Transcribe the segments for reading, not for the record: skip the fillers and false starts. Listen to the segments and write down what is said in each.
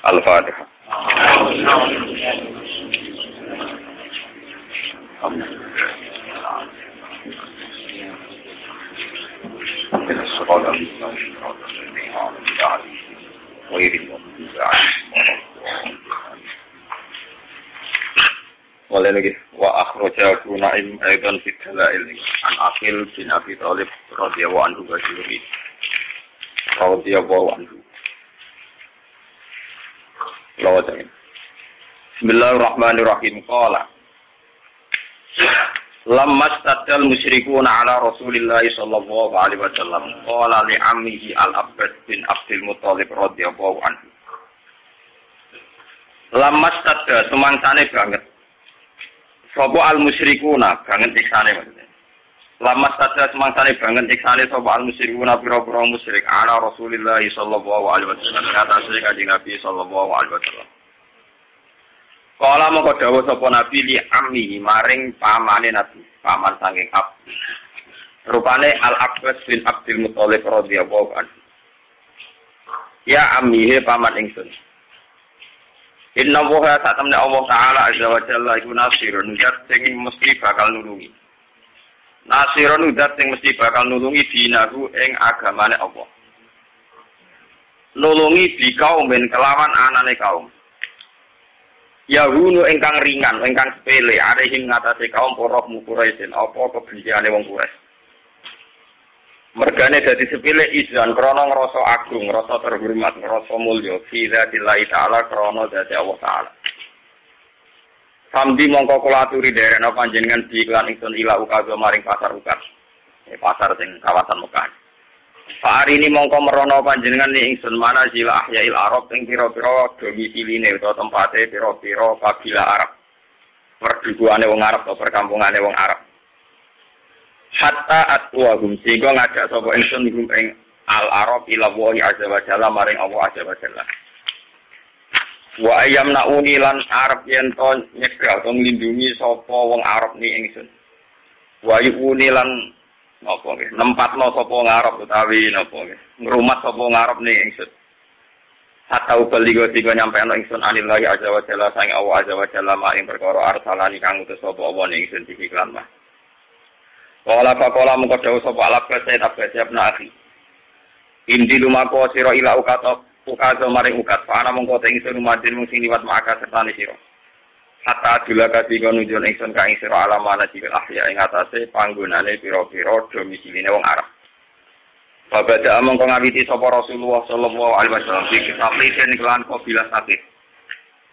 Al-Fatihah. Mulai lagi wa akhrajahu Naim aidan fi dalail an Aqil bin Abi Thalib radhiyallahu anhu bajuri radhiyallahu anhu. Lawatin. Bismillahirrahmanirrahim. Qala lamma stadal musyrikuuna ala Rasulillah sallallahu alaihi wasallam qala li ammihi Al-Abbas bin Abdul Muthalib radhiyallahu anhu. Lamma stadal semangsane banget sapa al-musyrikuuna banget iksane maksudnya. Lama saja semangsane banget iksane sapa al-musyrikuuna pira-pira musyrik ala Rasulillah sallallahu alaihi wasallam atase Kanjeng Nabi sallallahu alaihi wasallam. Kala moko dawuh sapa Nabi li ammi maring pamane Nabi, paman saking Ab. Rupane Al-Abbas bin Abdul Muthalib radhiyallahu anhu. Ya ammi he paman ingsun. Inna woha saat temen Allah Ta'ala azza wa jalla iku nasirun udat sing mesti bakal nulungi. Nasirun udat sing mesti bakal nulungi dinahu ing agamane Allah. Nulungi di kaum ben kelawan anane kaum. Yahunu ingkang ringan, ingkang sepele, arehim ngatasi kaum porok mukuraisin, apa kebenciane wong Quraisy. Mergane dadi sepele izan krana ngrasa agung, ngrasa terhormat, ngrasa mulya fi dzatillahi taala krana dzati Allah taala. Samdi mongko kula aturi derena panjenengan diiklan ingsun ila ukaza maring pasar ukas. Pasar sing kawasan Mekah. Pak hari ini mongko merono panjenengan ning ingsun mana sila ahyail Arab ing pira-pira domisiline utawa tempate pira-pira kabilah Arab. Perdukuane wong Arab utawa perkampungane wong Arab. Hatta atwahum sehingga ngajak sapa ingsun ing al-Arab ila wahi azza wa jalla maring Allah azza wa jalla. Wa ayyam nauni lan Arab yen to nyegah to nglindungi sapa wong Arab ni ingsun. Wa yuni lan napa nggih nempatno sapa wong Arab utawi napa nggih ngrumat sapa wong Arab ni ingsun. Hatta ubaligo tiga nyampe ana ingsun anillahi azza wa jalla sang Allah azza wa jalla maring perkara arsalani kang utus sapa Allah ni ingsun dikiklan mah. Kala mengko dawuh sapa Al-Abbas bin Akhi. Indi lumako sira ila ukato maring ukat. Ana mengko te ingsun rumadin mung sing liwat maka sertane sira. Hatta dulaka tiga nunjuk ingsun ka ing sira alamana civil ahya ing atase panggonane pira-pira domisiline wong Arab. Babada mengko ngawiti sapa Rasulullah sallallahu alaihi wasallam iki sampisen kelan kabilah sakit.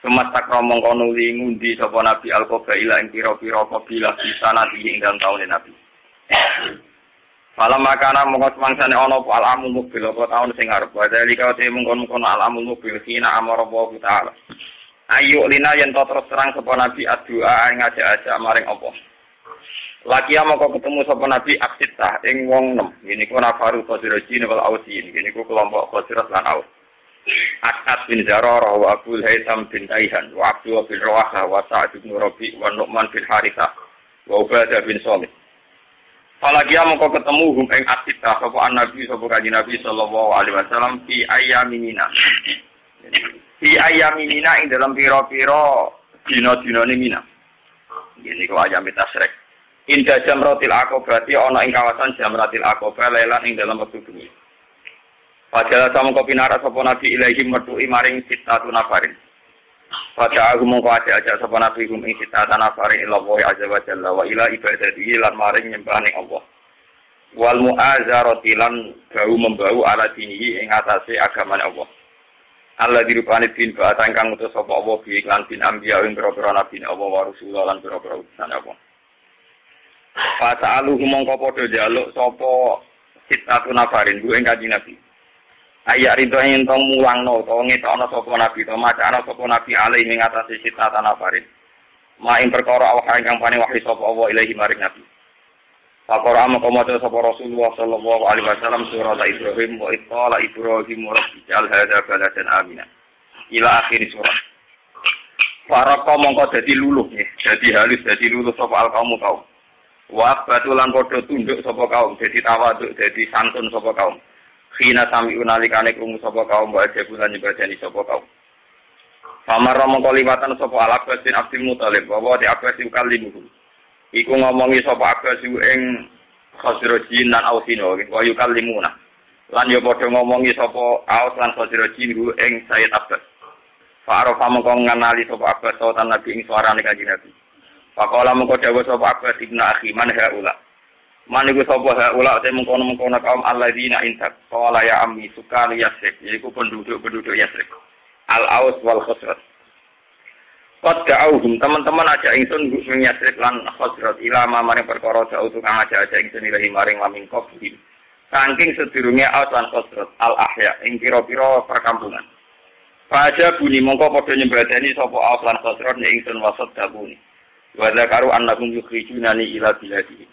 Semasta kromong kono ngundi sapa Nabi al-Qabaila ing pira-pira kabilah bisa nanti ing dalem taune Nabi. Falam makana mongko mangsane ana apa alamul mobil apa taun sing arep badali kawate mengkon-mengkon alamul mobil kina amara Allah taala. Ayo lina yen terus terang sapa Nabi adua ngajak-ajak maring apa. Lagi mongko ketemu sapa Nabi aksita ing wong 6. Niku nafaru qadirajin wal ausin. Niku kelompok qadirat lan aus. Asad bin Zararah wa Abdul Haitham bin Taihan wa Abdul bin Rawahah wa Sa'd bin Rabi' wa Nu'man bin Harithah wa Ubadah bin Samit. Apalagi mongko ketemu hum ing asita sapa Nabi sapa Kanjeng Nabi sallallahu alaihi wasallam fi ayyaminina. Fi ayyaminina ing dalam pira-pira dina-dinane Mina. Ini kok ayam tasrek. Inda Jamratil Aqabah ana ing kawasan Jamratil Aqabah lelan ing dalam wektu bengi. Padahal samangka pinara sapa Nabi ilahi metuki maring sitatu nafarin. Pada aku mongko ajak sapa Nabi kum ing sitatan nafarin ila Allah azza wa jalla wa ila ibadatihi lan maring nyembahane Allah. Wal mu'azarati lan bau membau ala dinihi ing atase agamane Allah. Allah dirupane din ba'atan kang utus sapa Allah bi iklan bin anbiya ing pira-pira nabi Allah wa rasulullah lan pira-pira utusan Allah. Fasa'aluhu mongko padha njaluk sapa sitatu nafarin ku ing Kanjeng Nabi. Ayat itu yang tong mulangno, tong ngetokno sapa nabi, tong macana sapa nabi alai ing atase sitatan nafarin. Maing perkara awak ingkang paring wahyu sapa Allah ilahi maring nabi. Pakora ama komaca sapa Rasulullah sallallahu alaihi wasallam surat Ibrahim wa iqala Ibrahim rabbi jal hadza baladan amina. Ila akhir surat. Farqa mongko dadi luluh nggih, dadi halus dadi luluh sapa kaum. Wa batulan padha tunduk sapa kaum, dadi tawaduk, dadi santun sapa kaum. Khina sami unalikane krungu sapa kaum wa ajabulan nyebadani sapa kaum. Famar mongko liwatan sapa Al-Abbas bin Abdul Muthalib wa di Abbas yukallimuhu. Iku ngomongi sapa Abbas ing Khazrajin lan Ausino wa yukallimuna. Lan yo padha ngomongi sapa Aus lan Khazrajin ing Sayyid Abbas. Fa arafa mongko ngenali sapa Abbas sautan Nabi ing suarane Kanjeng Nabi. Faqala mongko dawuh sapa Abbas ibnu akhi man haula. Man iku sapa haula te mengkono-mengkono kaum alladzina intak. Qala ya ammi sukani Yasrib yaiku penduduk-penduduk Yasrib. Al-Aus wal Khazraj. Qad da'awhum teman-teman aja ingsun ing Yasrib lan Khazraj ila maring perkara jauh tukang aja ingsun ilahi maring lamin qabih. Saking sedurunge Aus lan Khazraj al-ahya ing pira-pira perkampungan. Faja buni mongko padha nyembadani sapa Aus lan Khazraj ning ingsun wasat dabuni. Wa zakaru annahum yukhrijunani ila biladi.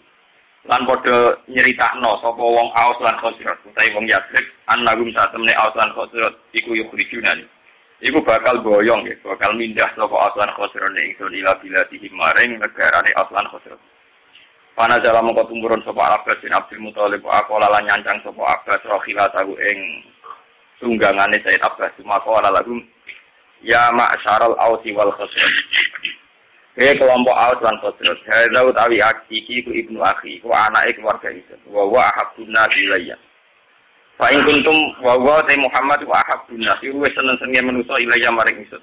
Lan padha nyeritakno sapa wong Aus lan Khazraj utawi wong Yasrib annahum satemene Aus lan Khazraj iku yukhrijunani. Iku bakal boyong ya, bakal mindah sapa Aslan Khosron ingsun ila biladi maring negarane Aslan Khosron. Pana dalam mengko tumurun sapa Abbas bin Abdul Muthalib aqala lan nyancang sapa Abbas rokhila tahu ing tunggangane Sayyid Abbas maka ala lagu ya ma'syarul Ausi wal Khosron. Kelompok Aus lan Khosron, hadza utawi iki ku ibnu akhi, ku anake keluarga itu. Wa wa ahabbun nasi ilayya. Fa in kuntum wa Muhammad wa ahabbun nas wis seneng-senenge manusa ilaya maring ingsun.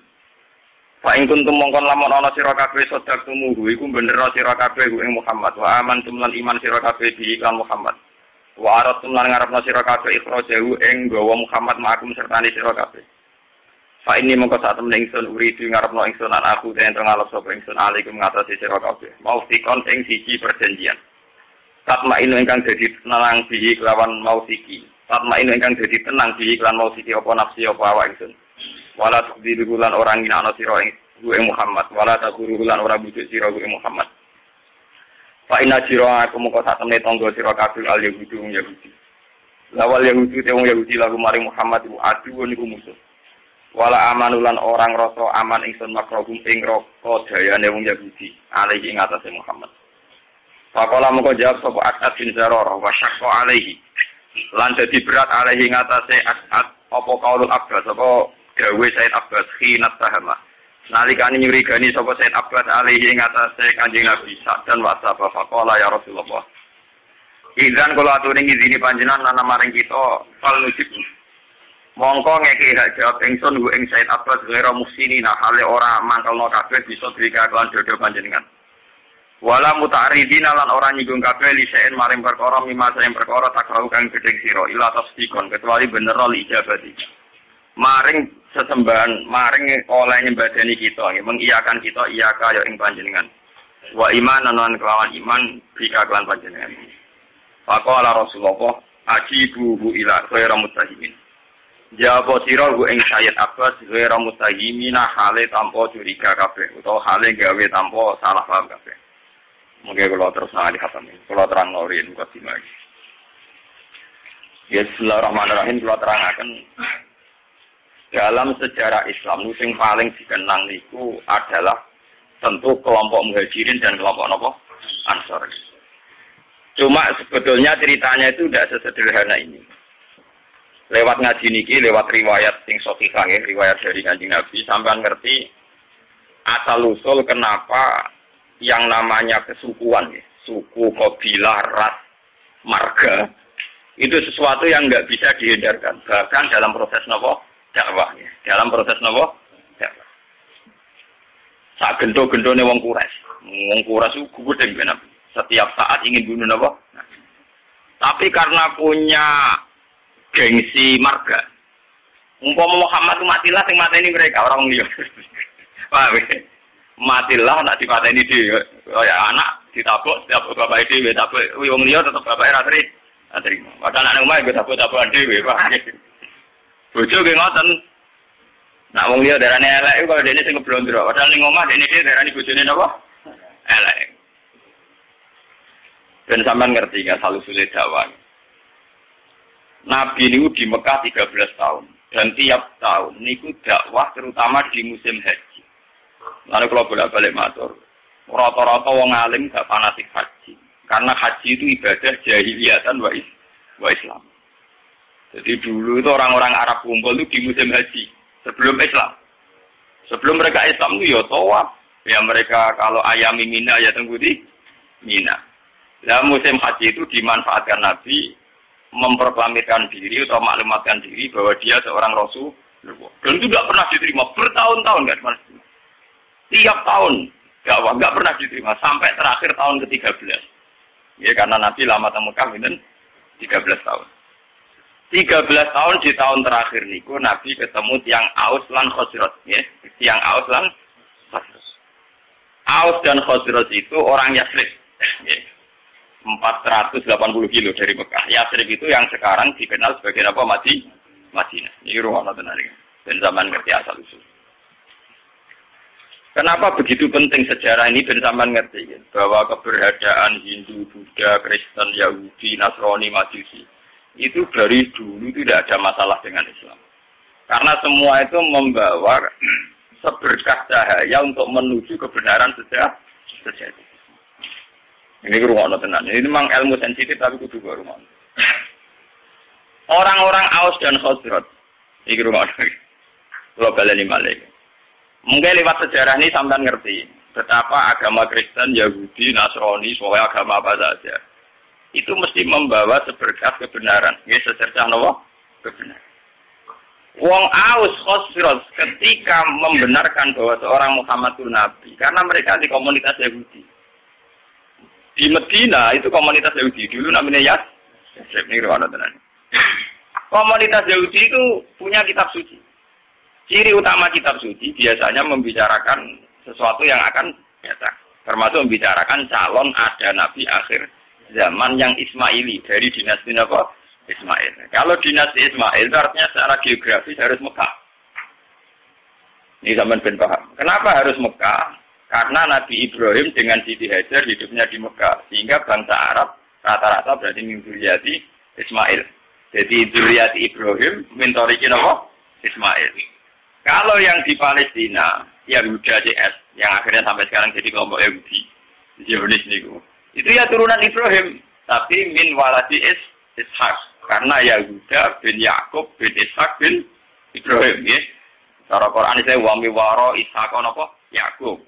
Fa in kuntum mongkon lamun ana sira kabeh sedhak tumuhu iku bener sira kabeh ing Muhammad wa amantum lan iman sira kabeh bi iklan Muhammad. Wa aratum lan ngarepna sira kabeh ikhrajahu ing gawa Muhammad ma'akum sertane sira kabeh. Fa ini mongko sak temen ingsun uridu ngarepna ingsun lan aku enten ngalap sapa ingsun alaikum ngatasi sira kabeh. Mau sikon ing siji perjanjian. Tatma inu ingkang dadi tenang bihi kelawan mau siki. Tatma inu ingkang dadi tenang bihi lan mau siki apa nafsi apa awak ingsun. Wala tudiru lan orang nginakno sira ing Muhammad. Wala takuru lan ora bujuk sira ing Muhammad. Fa inna sira aku mengko sak temne tangga sira kabeh al Yahudi wong Yahudi. Lawal Yahudi te wong Yahudi lagu maring Muhammad iku adu niku musuh. Wala amanulan orang rasa aman ingsun makrohum ing roko dayane wong Yahudi alaihi ing atase Muhammad. Faqala mengko jawab sapa As'ad bin Zararah wa syaqqa alaihi. Lan dadi berat alaihi ing atase As'ad apa kaulul Abbas apa gawe Sayyid Abbas khinat tahama. Nalikane nyurigani sapa Sayyid Abbas alaihi ing atase Kanjeng Nabi dan wasaba faqala ya Rasulullah. Idzan kula aturi ngizini panjenengan ana maring kita fal nujib. Mongko ngeki hak jawab ingsun ing Sayyid Abbas ghairu muhsinina hale ora mangkelno kabeh bisa dika lan dodo panjenengan. Wala muta'aridina lan ora nyinggung kabeh lisein maring perkara mimasa ing perkara takrau kang gedhe sira ila tasdikon kecuali bener li ijabati. Maring sesembahan maring oleh nyembadani kita nggih mengiyakan kita iya kaya ing panjenengan. Wa imanan lan kelawan iman bika kelan panjenengan. Faqala Rasulullah ajibuhu ila ghairu mutahimin. Jawab sira ing Sayyid Abbas ghairu mutahimina hale tanpa curiga kabeh utawa hale gawe tanpa salah paham kabeh. Mungkin kalau terus nanti khatam ini, kalau terang norin buat lagi. Bismillahirrahmanirrahim. Kalau terangkan dalam sejarah Islam, yang paling dikenang itu adalah tentu kelompok Muhajirin dan kelompok nopo Ansor. Cuma sebetulnya ceritanya itu tidak sesederhana ini. Lewat ngaji niki, lewat riwayat sing sahihah, riwayat dari Kanjeng Nabi, sampean ngerti asal usul kenapa yang namanya kesukuan, suku, kabilah, ras, marga, itu sesuatu yang nggak bisa dihindarkan. Bahkan dalam proses nopo dakwah, dalam proses nopo dakwah. Saat gento-gentone wong Quraisy itu gudeg benar. Setiap saat ingin bunuh nopo. Nah, tapi karena punya gengsi marga, umpama Muhammad matilah, sing mateni mereka orang liya. Paham ya? Matilah nak dipateni dhewe kaya anak ditabuk setiap bapak dhewe tabuk wong liya tetep bapak ra terima. Padahal anak omah iku tabuk-tabukan dhewe, Pak. Bojo ge ngoten. Nak wong liya darane elek iku kalau dene sing ngeblondro. Padahal ning omah dene dhewe darani bojone napa? Elek. Ben sampean ngerti kan salusule dakwah. Nabi niku di Mekah 13 tahun dan tiap tahun niku dakwah terutama di musim haji. Lalu kalau bolak-balik matur, rata-rata wong alim gak fanatik haji, karena haji itu ibadah jahiliyatan wa Islam. Jadi dulu itu orang-orang Arab kumpul itu di musim haji sebelum Islam. Sebelum mereka Islam itu ya tawaf. Ya mereka kalau ayami Mina ya tunggu di Mina. Nah musim haji itu dimanfaatkan Nabi memproklamirkan diri atau maklumatkan diri bahwa dia seorang Rasul. Dan itu tidak pernah diterima bertahun-tahun nggak pernah. Tiap tahun nggak pernah diterima sampai terakhir tahun ke-13. Ya karena Nabi lama temu Mekah itu 13 tahun. 13 tahun di tahun terakhir niku Nabi ketemu tiang Aus lan Khazraj ya. Tiang Aus lan Khazraj. Aus dan Khazraj itu orang Yasrib. Ya. 480 kilo dari Mekah. Yasrib itu yang sekarang dikenal sebagai apa? Madinah. Ini ruang tenan iki. Dan zaman ngerti asal usul. Kenapa begitu penting sejarah ini dan zaman ngerti ya? Bahwa keberadaan Hindu, Buddha, Kristen, Yahudi, Nasrani, Majusi itu dari dulu tidak ada masalah dengan Islam. Karena semua itu membawa seberkas cahaya untuk menuju kebenaran sejati. Ini rumah tenan. Ini memang ilmu sensitif tapi kudu rumah. Orang-orang Aus dan Khazraj. Ini rumah. Kalau baleni malih. Mungkin lewat sejarah ini sampean ngerti betapa agama Kristen, Yahudi, Nasrani, semua agama apa saja itu mesti membawa seberkas kebenaran. Ya secercah nopo kebenaran. Wong Aus Khazraj ketika membenarkan bahwa seorang Muhammad itu nabi karena mereka di komunitas Yahudi. Di Medina itu komunitas Yahudi dulu namanya Yasrib nih tenan. Komunitas Yahudi itu punya kitab suci. Ciri utama kitab suci biasanya membicarakan sesuatu yang akan nyata. Termasuk membicarakan calon ada nabi akhir zaman yang Ismaili dari dinasti apa? Ismail. Kalau dinasti Ismail itu artinya secara geografis harus Mekah. Ini zaman ben paham. Kenapa harus Mekah? Karena Nabi Ibrahim dengan Siti Hajar hidupnya di Mekah. Sehingga bangsa Arab rata-rata berarti min dzurriyyati Ismail. Jadi dzurriyyati Ibrahim mentorikin apa? Ismail. Kalau yang di Palestina, Yahuda CS, yang akhirnya sampai sekarang jadi kelompok Yahudi, Zionis niku. Itu ya turunan Ibrahim, tapi min waladi Ishak. Karena Yahuda bin Yakub bin Ishak bin Ibrahim, ya. Cara Quran saya wami waro Ishak apa? Yakub.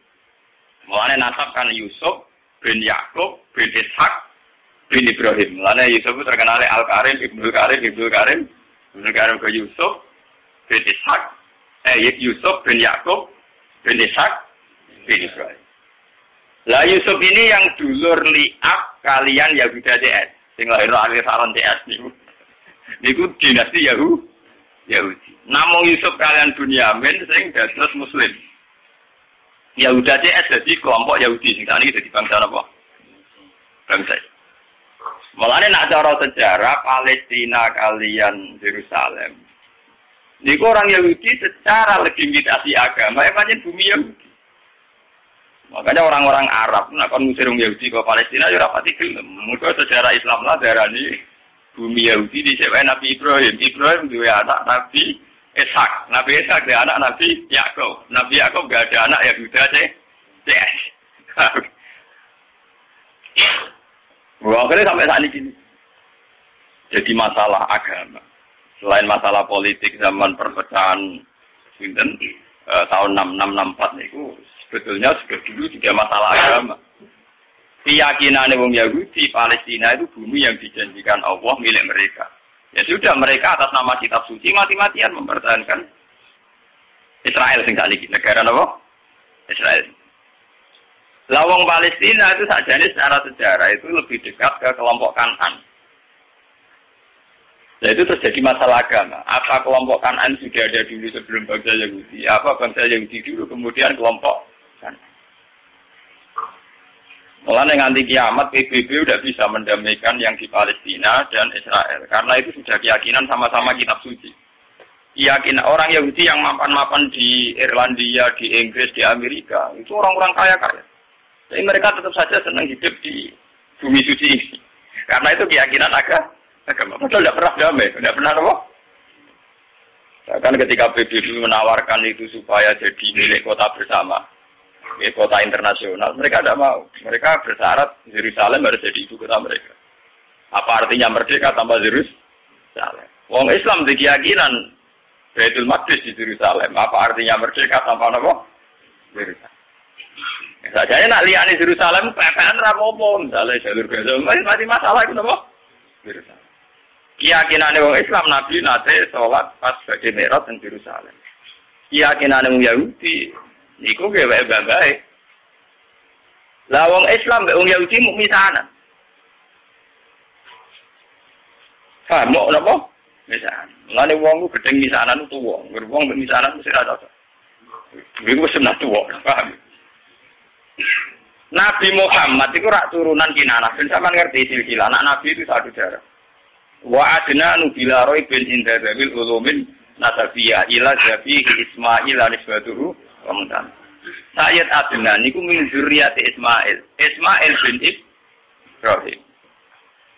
Mulane nasab kan Yusuf bin Yakub bin Ishak bin Ibrahim. Mulane Yusuf itu terkenal Al-Karim, Ibnu Karim ke Yusuf bin Ishak. Yusuf bin Yakub bin Ishak bin Ibrahim. Lah Yusuf ini yang dulur li'ab kalian Yahuda CS. Sing lahir akhir saron CS niku. Niku dinasti Yahudi. Namung Yusuf kalian Bunyamin sing dados muslim. Yahuda CS jadi kelompok Yahudi sing tadi dadi bangsa apa? Bangsa. Mulane nak cara sejarah Palestina kalian Yerusalem. Niku orang Yahudi secara legitimasi agama ya pancen bumi Yahudi. Makanya orang-orang Arab nak kon ngusir wong Yahudi ke Palestina ya ora pati gelem. Muga sejarah Islam lah darani bumi Yahudi disewae Nabi Ibrahim. Ibrahim duwe anak Nabi Ishak. Nabi Ishak duwe anak Nabi Yakub. Nabi Yakub gak ada anak Yahuda CS. Wah, akhirnya sampai saat ini jadi masalah agama. Selain masalah politik zaman perpecahan tahun 6664 niku sebetulnya sudah dulu juga masalah agama. Keyakinan wong Yahudi Palestina itu bumi yang dijanjikan Allah milik mereka. Ya sudah mereka atas nama kitab suci mati-matian mempertahankan Israel sing sakniki negara apa? Israel. Lawang Palestina itu sajane secara sejarah itu lebih dekat ke kelompok Kanan. Nah itu terjadi masalah agama. Apa kelompok Kanan sudah ada dulu sebelum bangsa Yahudi? Apa bangsa Yahudi dulu kemudian kelompok Kanan? Mulanya nganti kiamat PBB udah bisa mendamaikan yang di Palestina dan Israel. Karena itu sudah keyakinan sama-sama kitab suci. Keyakinan orang Yahudi yang mapan-mapan di Irlandia, di Inggris, di Amerika itu orang-orang kaya-kaya. Jadi mereka tetap saja senang hidup di bumi suci ini. Karena itu keyakinan agama. Padahal tidak pernah damai, tidak pernah apa? Bahkan ketika PBB menawarkan itu supaya jadi milik kota bersama, kota internasional, mereka tidak mau. Mereka bersyarat Yerusalem harus jadi ibu kota mereka. Apa artinya merdeka tanpa Yerusalem? Wong Islam di keyakinan Baitul Maqdis di Yerusalem. Apa artinya merdeka tanpa apa? Yerusalem. Sajane nak liyane Yerusalem pepean ra apa-apa, misale jalur Gaza masih masalah itu apa? Yerusalem. Keyakinane wong Islam Nabi nate salat pas badhe Mi'raj teng Yerusalem. Keyakinane wong Yahudi niku ge bae-bae. Lah wong Islam mbek wong Yahudi mung misanan. Mau napa? Misanan. Lane wong ku gedeng misanan tuwa, wong mbek misanan mesti ra cocok. Iku sunah tuwa, paham? Nabi Muhammad itu rak turunan Kinanah. Ben sampean ngerti silsilah anak Nabi itu satu darah. Wa adna nubila roy bin indadabil ulumin nasabiyah ila jabi Ismail anisbatuhu kemudian. Sayyid Adnan niku min zurriyati Ismail. Ismail bin Ibrahim.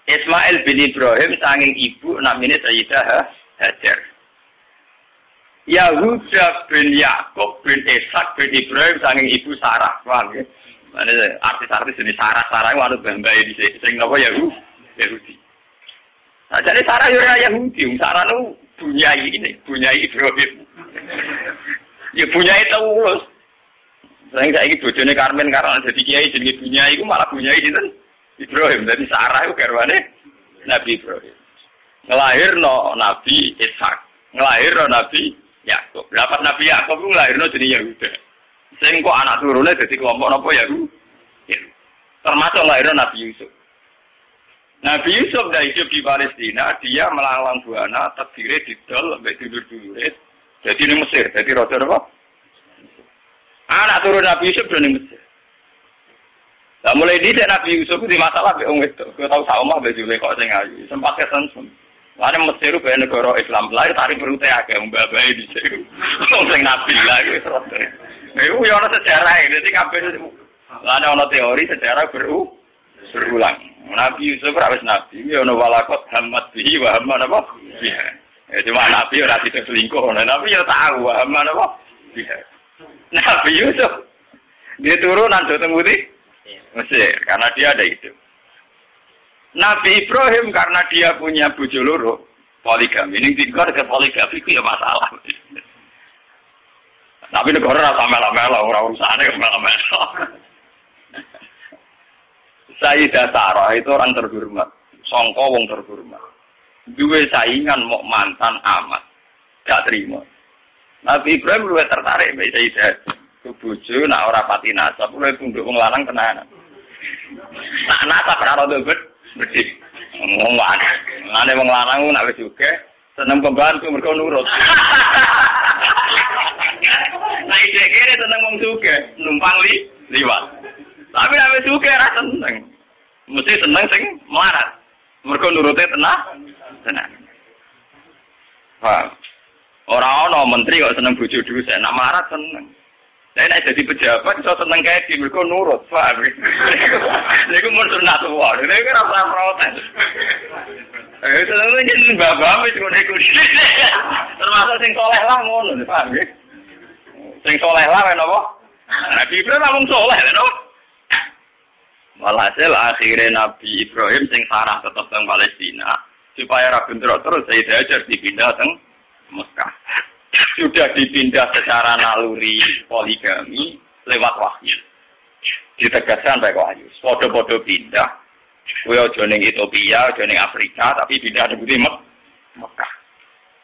Ismail bin Ibrahim sanging ibu namanya Sayyidah Hajar. Yahuda bin Yakub bin Ishak bin Ibrahim sanging ibu Sarah. Paham ya? Mana artis-artis jenis Sarah itu bambai di sing napa Yahudi. Nah, jadi Sarah yo Yahudi, Sarah itu bunyai Ibrahim. Ya bunyai Taulus. Sing saiki bojone Karmen karena jadi kiai jenenge bunyai iku malah bunyai sinten? Ibrahim. Jadi Sarah itu garwane Nabi Ibrahim. Ngelahirno Nabi Ishak, ngelahirno Nabi Yakub. Dapat Nabi Yakub itu ngelahirno jenenge Yahuda. Sing kok anak turune dadi kelompok napa Yahudi. Termasuk ngelahirno Nabi Yusuf. Nabi Yusuf dah hidup di Palestina, dia melalang buana, terdiri didol, sampai dulur-dulure. Jadi di Mesir, jadi raja apa? Anak turun Nabi Yusuf dari Mesir. Nah mulai dhisik Nabi Yusuf itu di masalah be wong wedok. Kau tahu sak omah be jule kok sing ayu. Sempat kesensem. Lane Mesir be negara Islam lahir tarik perute akeh mbabae dhisik. Wong sing nabi lah iku terus. Iku yo ana sejarah e, dadi kabeh lane ana teori sejarah berulang. Nabi Yusuf ora wis nabi, yo ana walakot hamad bihi wa hamman apa? Iya. Ya cuma nabi ora bisa selingkuh, nabi yo tahu wa hamman apa? Iya. Nabi Yusuf dia turunan Joteng Putih Mesir, karena dia ada itu. Nabi Ibrahim karena dia punya bojo loro, poligami. Ini tinggal ke poligami itu ya masalah. Tapi negara rasa mela-mela, orang urusane mela-mela. Sayyidah Sarah itu orang terhormat, sangka wong terhormat. Duwe saingan mau mantan amat, gak terima. Nabi Ibrahim luwih tertarik mbek Sayyidah. Ku bojo nak ora pati nasab, luwih tunduk wong lanang tenanan. Nak nasab ora rada bedhik. Ngomong wae. Ngene wong lanang nak wis juga seneng pembantu mergo nurut. Nah iki kene seneng wong juga numpang liwat. Tapi nek wis juga ora seneng. Mesti seneng sing melarat. Mergo nurute tenang. Paham? Ora ana menteri kok seneng bojo dhuwit, nak melarat seneng. Saya nak jadi pejabat, so seneng kayak di mereka nurut, paham? Ini mun sunat tua, ini kan apa protes? Seneng jadi bapak, termasuk sing soleh lah ngono, paham? Sing soleh lah, kenapa? Nabi Ibrahim ngomong soleh, kenapa? Walhasil akhirnya Nabi Ibrahim sing Sarah tetap di Palestina, supaya Rabi terus Sayyidah Hajar dipindah ke Mekah. Sudah dipindah secara naluri poligami lewat wahyu. Ditegaskan baik wahyu. Podo-podo pindah. Kowe aja ning Ethiopia, aja ning Afrika, tapi pindah di Mekah.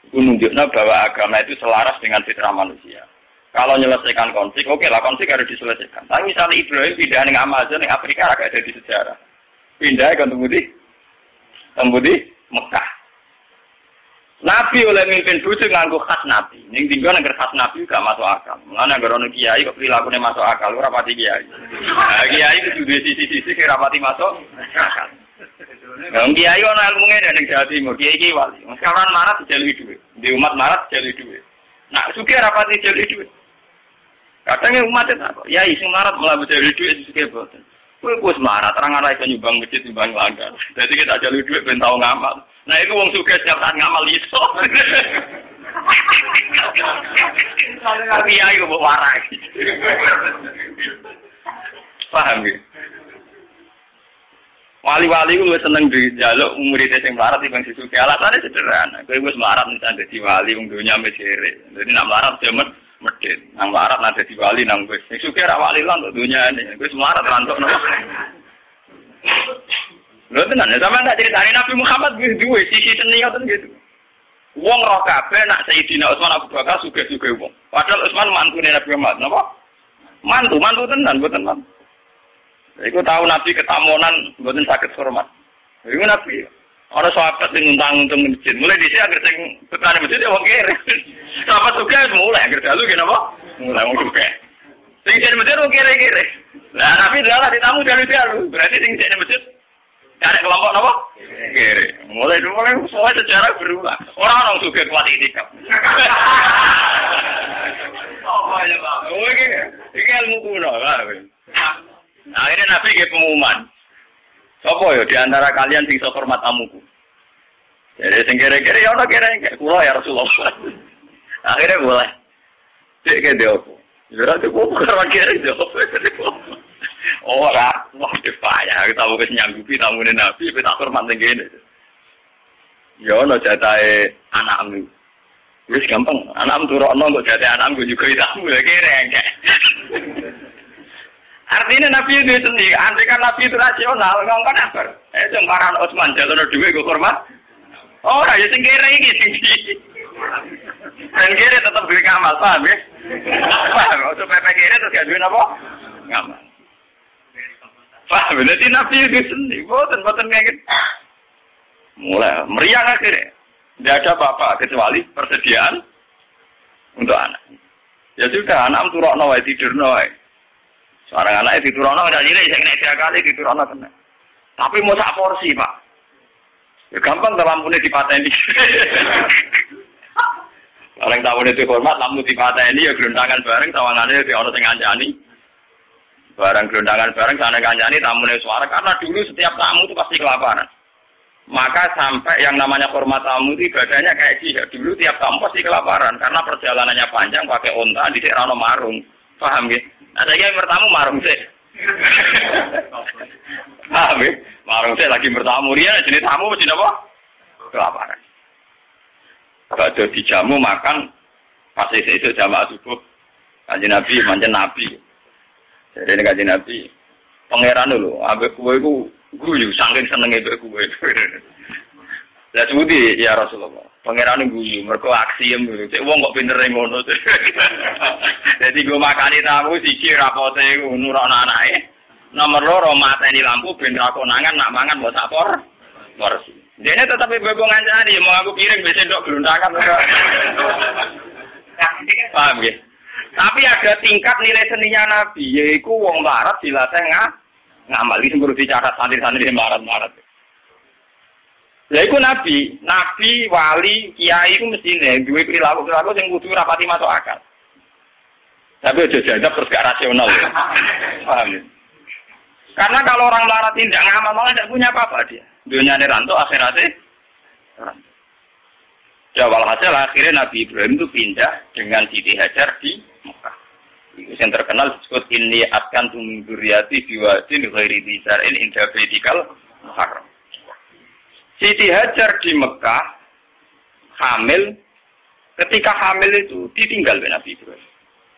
Itu menunjukkan bahwa agama itu selaras dengan fitrah manusia. Kalau menyelesaikan konflik, oke lah konflik harus diselesaikan. Tapi misalnya Ibrahim pindah ning Amazon, ning Afrika agak ada di sejarah. Pindah ke Temudi Mekah. Nabi oleh mimpin bojo nganggo khas Nabi. Ning tinggal nang khas Nabi gak masuk akal. Mulane anggere ono kiai kok prilakune masuk akal, ora pati kiai. Nah, kiai itu duwe sisi-sisi kira pati masuk akal. Wong kiai ono ilmune ning Jawa Timur, kiai wali. Sekarang marah dijalui duit. Di umat marah dijalui duit. Nah, sugih ora pati dijalui duit. Kadang umat itu apa? Ya sing marah malah dijalui duit sugih boten. Kowe wis marah terang ora iso nyumbang masjid nyumbang langgar. Dadi kita jalui duit ben tau ngamal. Nah itu wong sugih setiap saat ngamal iso. Tapi ya itu warai. Paham ya? Wali-wali ku wis seneng dijaluk murid sing melarat timbang sing sugih. Alasane sederhana. Kowe wis melarat nek dadi wali wong donya mesire. Dadi nek melarat jamet medhit. Nang melarat nek dadi wali nang wis sing sugih ra wali lan untuk donyane. Wis melarat rantuk napa. Lho tenan, sampeyan tak critani Nabi Muhammad wis duwe sisi seni ngoten gitu. Wong roh kabeh nak Sayyidina Utsman Abu Bakar sugih-sugih wong. Padahal Utsman mantune Nabi Muhammad, napa? Mantu tenan, mboten man. Iku tahu Nabi ketamonan mboten saged hormat. Iku Nabi ana sahabat sing nguntang-untung masjid. Mulai dhisik agar sing tekane masjid ya wong kere. Sahabat sugih mulai agar dalu ki napa? Mulai wong sugih. Sing jeneng masjid wong kere-kere. Lah Nabi dalah ditamu dalu-dalu. Berarti sing jeneng masjid cari kelompok apa? Kiri. Mulai semua sejarah berulang. Orang juga kuat itikaf. Oh ya Pak. Ini ilmu kuno. Akhirnya Nabi ke pengumuman. Sopo yo di antara kalian sing iso hormat tamuku. Jadi sing kere-kere ya ono kere kula ya Rasulullah. Akhirnya boleh. Cek ke dia aku. Ya itu kok kere dia. Ora, wah payah kita wis nyanggupi tamune Nabi, tak hormat ning kene. Ya ono jatahe anakmu. Wis gampang, anakmu turokno kok jatahe anakmu juga tamu ya kere engke. Artinya Nabi itu sendiri, andai kan Nabi itu rasional, ngomong apa? Jembaran Utsman jalono dhuwit kok hormat. Ora ya sing kere iki sing. Dan kere tetep duwe ngamal, paham ya? Paham, ojo pepe kere terus gak duwe napa? Ngamal. Paham, berarti Nabi itu sendiri, boten kayak gitu. Mulai, meriah akhirnya. Tidak ada apa-apa, kecuali persediaan untuk anak. Ya sudah, anak turokno wae tidurno wae. Seorang anak itu turokno, ada nilai, saya kena 3 kali diturokno tenang. Tapi mau sak porsi, Pak. Ya gampang, lampunya dipateni. Orang tamunya itu hormat, lampu dipateni, ya gelundangan bareng, tawangannya di orang yang ngancani. Barang gelundangan bareng sana kancani tamunya suara karena dulu setiap tamu itu pasti kelaparan. Maka sampai yang namanya hormat tamu itu ibadahnya kayak jihad. Dulu tiap tamu pasti kelaparan karena perjalanannya panjang pakai onta di rano marung. Paham ya? Nah, saya yang bertamu marung sih. Paham ya? Marung sih lagi bertamu dia jenis tamu mesti apa? Kelaparan. Kalau ada dijamu makan pas itu jamaah subuh. Kanjeng Nabi manjen Nabi. Jadi ini kajian Nabi, pangeran dulu, ambek kue ku guyu, saking senengnya ambek kue. Lah sebuti ya Rasulullah, pangeran guyu, mereka aksi yang dulu. Cek wong kok pinter ngono. Jadi gue makani tamu siji rapote nurak anake. Nomor 2 mateni lampu ben ra konangan nak mangan mbok sapor. Porsi. Dene tetep bebo ngancani mau aku piring wis ndok glundangan. Paham ya? Tapi ada tingkat nilai seninya Nabi, yaitu wong melarat dilatih ngamal. Ini perlu dicatat santri-santri melarat-melarat. Yaitu Nabi, wali, kiai itu mestinya duwe perilaku yang kudu rapati masuk akal. Tapi aja jadap terus gak rasional. Ya. Paham ya? Karena kalau orang melarat tidak ngamal, malah tidak punya apa-apa dia. Dunyane ranto, akhiratnya ranto. Ya walhasil akhirnya Nabi Ibrahim itu pindah dengan Siti Hajar di Mekah. Itu yang terkenal disebut ini akan tuminduriati biwadin ghairi dzar'in inda baitikal muharram. Siti Hajar di Mekah hamil, ketika hamil itu ditinggal oleh Nabi Ibrahim.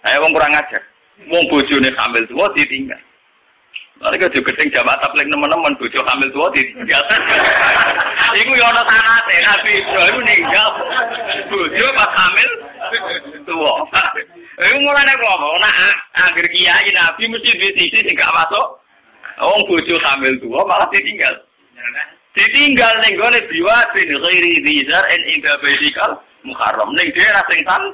Saya wong kurang ajar. Wong bojone hamil tua ditinggal. Mereka juga gedeng jamaah tabligh teman-teman bojo hamil tua ditinggal. Iku yo ana sanate Nabi Ibrahim ninggal bojo pas hamil tua. Iku mulane ngomong nek anggere kiai Nabi mesti duwe sisi sing gak masuk. Wong bojo hamil tua malah ditinggal. Ditinggal ning gone biwadin ghairi dzar'in inda baitikal muharram ning daerah sing tan.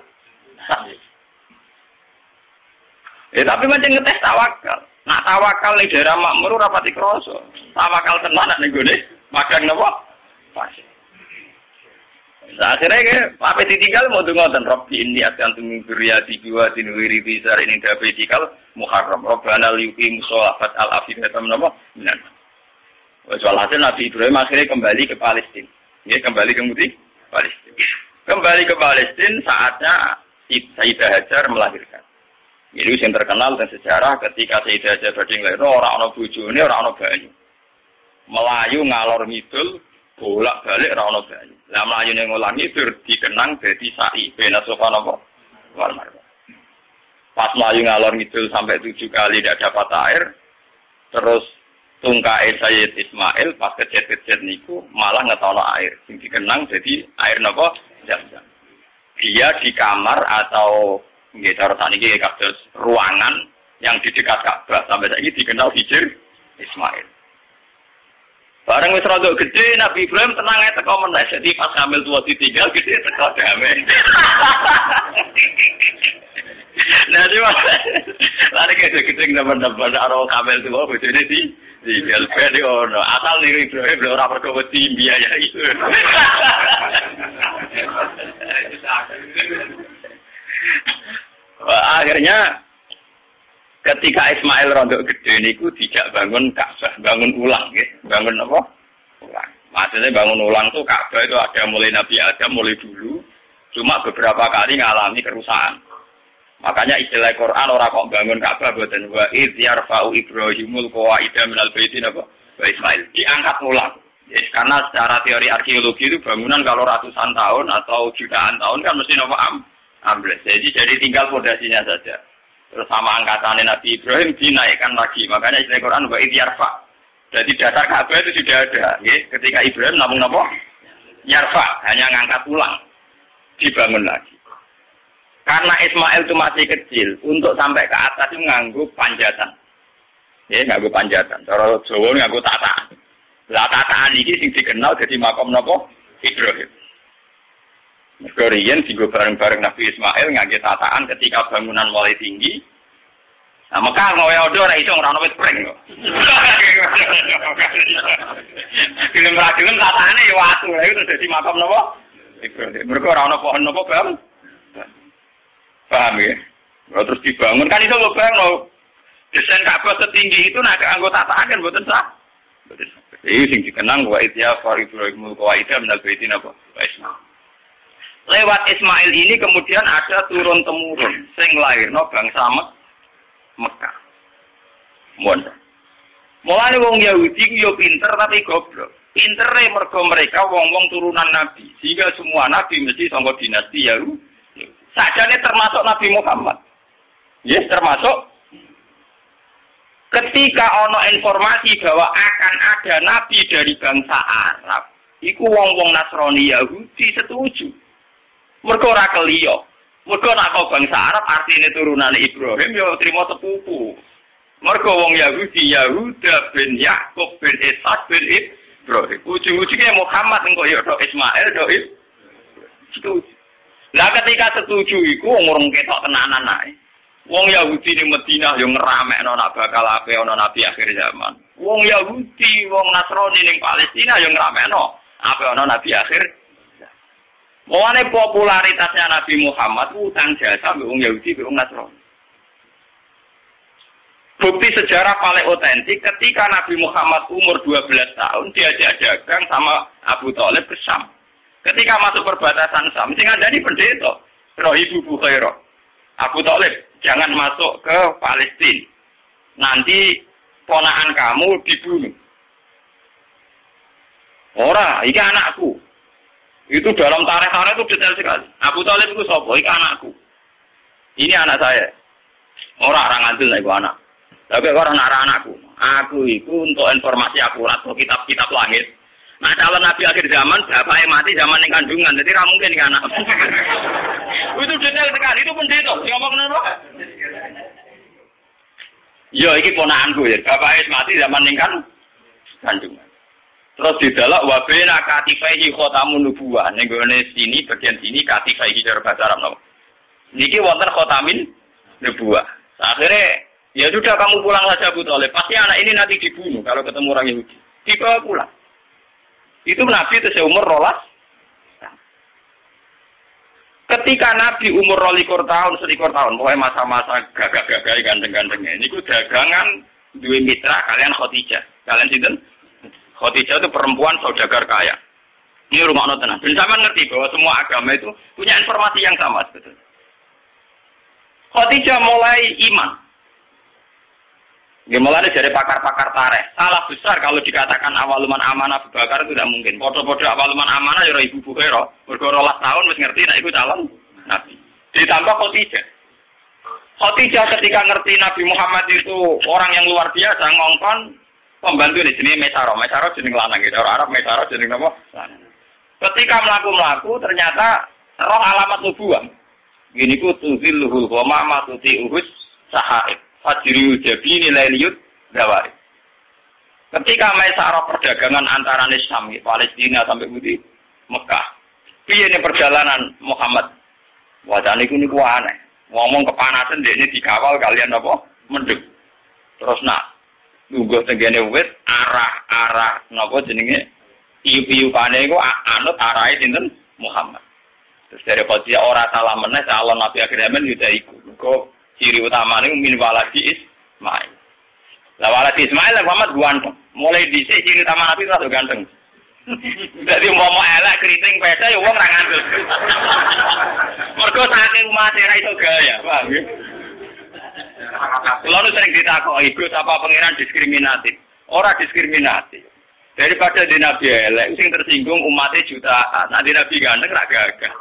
Tapi macam ngetes tawakal. Nak tawakal ning daerah makmur ora pati krasa. Tawakal tenan ning gone makan napa? Pas. Akhirnya ke, apa ditinggal mau ngoten Rabbi ini akan tumingkuriati biwadin ghairi dzar'in inda baitikal muharram. Rabbana liyuqimus sholata al-afidatan napa? Minan. Walhasil Nabi Ibrahim akhirnya kembali ke Palestina. Dia kembali ke Palestina. Kembali ke Palestina saatnya Sayyidah Hajar melahirkan. Jadi yang terkenal dan sejarah ketika Sayyidah Hajar berdiri lahir orang bojone, orang bayi. Melayu ngalor ngidul bolak-balik ra ono banyu. Lah mlayune ngalor ngidul dikenang dadi sa'i bena sofa napa? Wal marwah. Pas melayu ngalor ngidul sampai 7 kali tidak dapat air, terus tungkae Sayyid Ismail pas kejet-kejet niku malah ngetono air. Sing dikenang jadi air napa? Zam-zam. Dia di kamar atau nggih cara saniki kados ruangan yang di dekat Ka'bah sampai saiki dikenal Hijr Ismail. Bareng wis rada gede Nabi Ibrahim tenang ae teko meneh dadi pas hamil tua ditinggal gede teko damai. Nah, cuma lari gede-gede teman-teman karo hamil tua bojone di gelben ono. Asal niru Ibrahim ora perlu wedi biaya itu. Akhirnya ketika Ismail rondok gede niku tidak bangun Ka'bah, bangun ulang ya. Bangun apa? Ulang. Maksudnya bangun ulang tuh Ka'bah itu ada mulai Nabi Adam mulai dulu, cuma beberapa kali ngalami kerusakan. Makanya istilah Quran orang kok bangun Ka'bah boten wa id yarfa'u Ibrahimul qawaida minal baiti napa? Wa Ismail diangkat ulang. Ya, karena secara teori arkeologi itu bangunan kalau ratusan tahun atau jutaan tahun kan mesti napa ambles. Jadi tinggal fondasinya saja. Terus sama angkatannya Nabi Ibrahim dinaikkan lagi. Makanya istilah Quran wa idyarfa. Jadi dasar Ka'bah itu sudah ada. Ya. Ketika Ibrahim namun apa? Yarfa, hanya ngangkat ulang. Dibangun lagi. Karena Ismail itu masih kecil, untuk sampai ke atas itu nganggu panjatan. Ya, nganggu panjatan. Cara Jawa nganggu tataan. Lah tataan ini sing dikenal jadi makom napa? Ibrahim. Mergo riyen dienggo bareng-bareng Nabi Ismail ngangge tataan ketika bangunan mulai tinggi. Nah, Mekah ngowe odo ora iso ora ono wit pring kok. Film tataane yo watu, lha itu dadi makam napa? Mergo ora ono pohon napa, Bang? Paham ya? Terus dibangun kan itu lho Bang, desain Ka'bah setinggi itu nak anggo tataan kan mboten sah. Mboten sah. Iki sing dikenang wa itya Ibrahimul qawaida minal baiti napa? Ismail. Lewat Ismail ini kemudian ada turun-temurun sing lairno bangsa Mekah. Mulane wong Yahudi ku yo pinter tapi goblok. Pintere mergo mereka wong-wong turunan nabi. Sehingga semua nabi mesti saka dinasti Yahudi. Sajane termasuk Nabi Muhammad. Yes, termasuk ketika ono informasi bahwa akan ada nabi dari bangsa Arab, iku wong-wong Nasrani Yahudi setuju. Mergo ora keliyo. Mergo nek bangsa Arab artine turunane Ibrahim yo trimo sepupu. Mergo wong Yahudi Yahuda bin Yakub bin Ishak bin Ibrahim. Ujung-ujungnya Muhammad engko yo Ismail do setuju. Lah ketika setuju iku wong ketok tenanan ae. Wong Yahudi ning Madinah yo ngeramekno nak bakal ape ana nabi akhir zaman. Wong Yahudi, wong Nasrani ning Palestina yo ngeramekno ape ana nabi akhir. Mulane popularitasnya Nabi Muhammad utang jasa mbek wong Yahudi mbek wong Nasrani. Bukti sejarah paling otentik ketika Nabi Muhammad umur 12 tahun diajak dagang sama Abu Thalib ke Syam. Ketika masuk perbatasan Syam, sing ngandani pendeta, Rahibu Bukhairah. Abu Thalib, jangan masuk ke Palestina. Nanti ponakan kamu dibunuh. Ora, iki anakku. Itu dalam tarikh-tarikh itu detail sekali. Abu Thalib itu sapa? Iki anakku. Ini anak saya. Orang ngantil iku anak. Tapi orang anakku. Aku itu untuk informasi akurat untuk kitab-kitab langit. Nah calon nabi akhir zaman bapaknya mati zaman yang kandungan, jadi tidak mungkin ke anak. Itu detail sekali, itu pendeta. Ngomong kenapa? Yo, ini ponakanku ya. Bapaknya mati zaman yang kandungan. Terus didalak wabena katifaihi khotamun nubuwah. Nenggone sini bagian sini katifaihi cara bahasa Arab napa. Niki wonten khotamin nubuwah. Akhirnya ya sudah kamu pulang saja Abu Thalib. Pasti anak ini nanti dibunuh kalau ketemu orang Yahudi. Dibawa pulang. Itu Nabi itu seumur 12. Ketika Nabi umur 12 tahun, 11 tahun, mulai masa-masa gagah-gagah ganteng-gantengnya. Ini ku dagangan dua mitra kalian Khadijah. Kalian sinten? Khadijah itu perempuan saudagar kaya. Ini rumah tenang. Dan sama ngerti bahwa semua agama itu punya informasi yang sama sebetulnya. Khadijah mulai iman. Gimana dari pakar-pakar tarikh salah besar kalau dikatakan awaluman amanah Abu Bakar itu tidak mungkin. Podo-podo awaluman amanah ya Ibu Bukhara. Berkorolah tahun mesti ngerti nak iku calon Nabi. Ditambah Khadijah. Khadijah ketika ngerti Nabi Muhammad itu orang yang luar biasa ngongkon pembantu di sini Mesaro jeneng lanang gitu. Orang Arab Mesaro jeneng apa? Ketika melaku ternyata roh alamat nubuwah. Gini ku tuzilluhul qoma ma tuti uhus sahaib. Fajriu jabini lailiyut dawari. Ketika Mesaro perdagangan antara Syam, Palestina sampai Budi Mekah. Piye ini perjalanan Muhammad? Wajane niku aneh. Ngomong kepanasan ini dikawal kalian apa? Mendung. Terus nunggu tenggene wit arah napa jenenge iu-iupane iku anut arahe sinten Muhammad. Terus dari Khadijah ora salah meneh calon Nabi akhir zaman yuda iku. Mergo ciri utamane min waladi Ismail. Lah waladi Ismail Muhammad ganteng. Mulai dhisik ciri utama Nabi terus ganteng. Dadi umpama elek kriting pesa ya wong ra ngandel. Mergo saking umate ra iso gaya, paham nggih? Lalu sering ditakoki, "Gus, apa pangeran diskriminatif?" Ora diskriminatif. Daripada di Nabi elek sing tersinggung umatnya jutaan. Nah di Nabi ganteng ra gagah.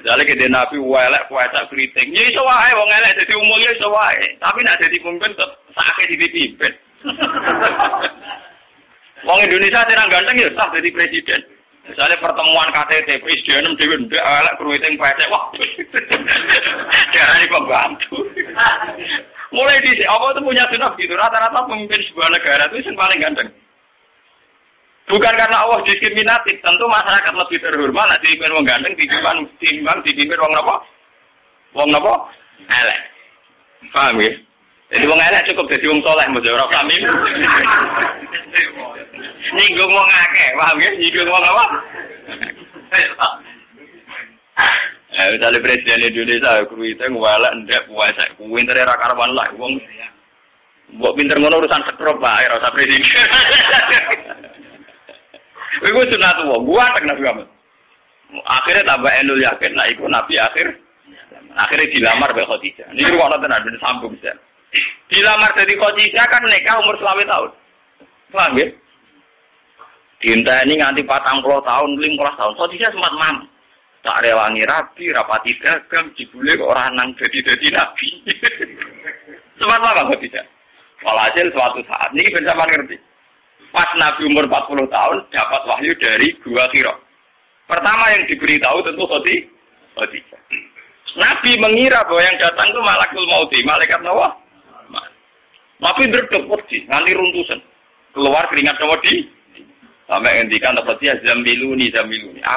Misalnya ke di Nabi elek puasa kriting. Ya iso wae wong elek dadi umum ya iso wae. Tapi nek dadi pemimpin tetep sakake dipimpin. Wong Indonesia sing ganteng ya sah jadi presiden. Misalnya pertemuan KTT presiden dhewe ndek elek kruiting pesek. Wah. Jarane pembantu. Mulai di apa itu punya sunah gitu. Rata-rata pemimpin sebuah negara itu yang paling ganteng. Bukan karena Allah diskriminatif, tentu masyarakat lebih terhormat nek dipimpin wong ganteng timbang dipimpin wong napa? Wong napa? Elek. Paham ya? Jadi wong elek cukup jadi wong saleh mboten ora kami. Nyinggung wong akeh, paham ya? Nyinggung wong apa? Misalnya Presiden Indonesia, kruiting walak ndek puasa, pintere ra karuan lah wong. Mbok pinter ngono urusan sekrop bae ora usah presiden. Iku sunat wong, gua tak Nabi Muhammad. Akhirnya tambah enul yakin, nah iku Nabi akhirnya dilamar oleh Khadijah. Ini ruang tenan ben sambung bisa. Dilamar dari Khadijah kan nikah umur 20 tahun. Paham ya? Diinteni nganti 40 tahun, 15 tahun. Khadijah sempat mam. Tak rewangi rabi, rapati dagang, jebule orang nang jadi nabi. Sempat apa Khadijah? Walhasil suatu saat, ini ben sampean ngerti. Pas Nabi umur 40 tahun dapat wahyu dari dua qira. Pertama yang diberitahu tentu Khadijah. Nabi mengira bahwa yang datang itu malakul maut, malaikat Nawa. Nabi berdek wedi, nganti runtusan. Keluar keringat Nawa di. Sampai ngendikan Khadijah zamiluni.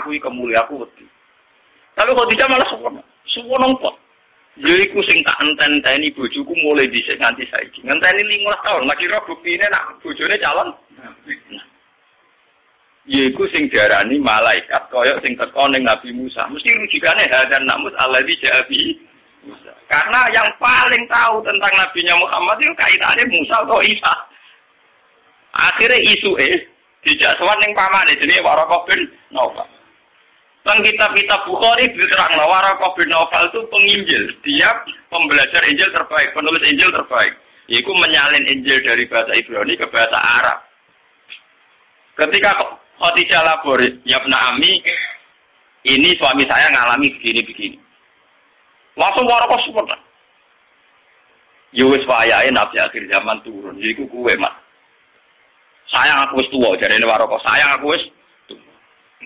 Aku iki kemuli aku wedi. Tapi Khadijah malah suwon kok. Yaiku sing tak enten-enteni bojoku mulai dhisik nganti saiki. Ngenteni 15 tahun, lagi ro buktine nak bojone calon. Yaiku sing diarani malaikat kaya sing teko ning Nabi Musa. Mesti rujukane hadan namus alladzi ja'abi Musa. Karena yang paling tahu tentang nabinya Muhammad itu kaitane Musa atau Isa. Akhirnya isuke dijak sowan ning pamane jenenge Waraqah bin Naufal. Teng kitab-kitab Bukhari diterangno Waraqah bin Naufal itu penginjil. Dia pembelajar Injil terbaik, penulis Injil terbaik. Yaitu menyalin Injil dari bahasa Ibrani ke bahasa Arab. Ketika Khadijah lapor, ya Ibna Ami, ini suami saya ngalami begini-begini. Langsung Waraqah support. Ya wis wayahe nabi akhir zaman turun. Iku kuwe, Mas. Sayang aku wis tuwa, jarene Waraqah. Sayang aku wis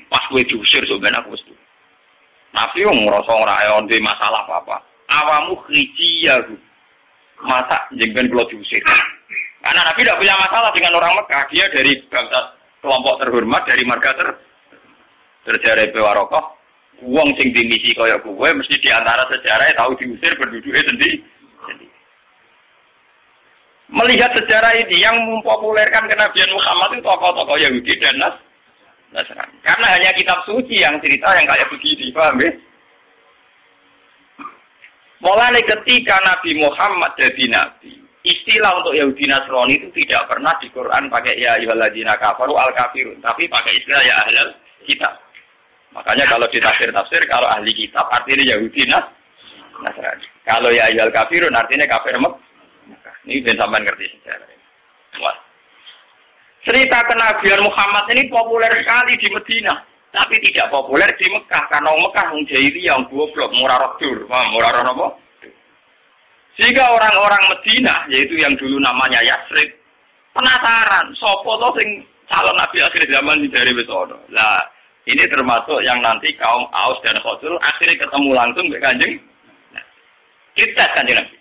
pas kowe diusir sampeyan aku wis tuwa. Nabi wong ngrasa ora ono masalah apa-apa. Awamu khijiyahu. Masa jenengan kula diusir. Karena Nabi tidak punya masalah dengan orang Mekah. Dia dari bangsa kelompok terhormat, dari marga terjare Waraqah. Wong sing dimisi kaya kowe mesti diantara sejarah tahu diusir penduduknya sendiri. Melihat sejarah ini yang mempopulerkan kenabian Muhammad itu tokoh-tokoh Yahudi dan Nasrani. Karena hanya kitab suci yang cerita yang kayak begini, paham ya? Mulai ketika Nabi Muhammad jadi nabi, istilah untuk Yahudi Nasrani itu tidak pernah di Quran pakai ya ayyuhalladzina kafaru al-kafirun, tapi pakai istilah ya ahlul kitab. Makanya kalau di tafsir kalau ahli kitab artinya Yahudi Nasrani. Kalau ya ayyuhal kafirun artinya kafir Mekah. Ini ben sampean ngerti sejarah. Wah. Cerita kenabian Muhammad ini populer sekali di Madinah, tapi tidak populer di Mekah karena Mekah wong jahiliyah yang goblok, murah rodur, murah apa? Sehingga orang-orang Madinah, yaitu yang dulu namanya Yasrib, penasaran, sopo to sing calon nabi akhir zaman dari Besono. Lah, ini termasuk yang nanti kaum Aus dan Khazraj akhirnya ketemu langsung dengan Kanjeng. Nah, kita Kanjeng Nabi.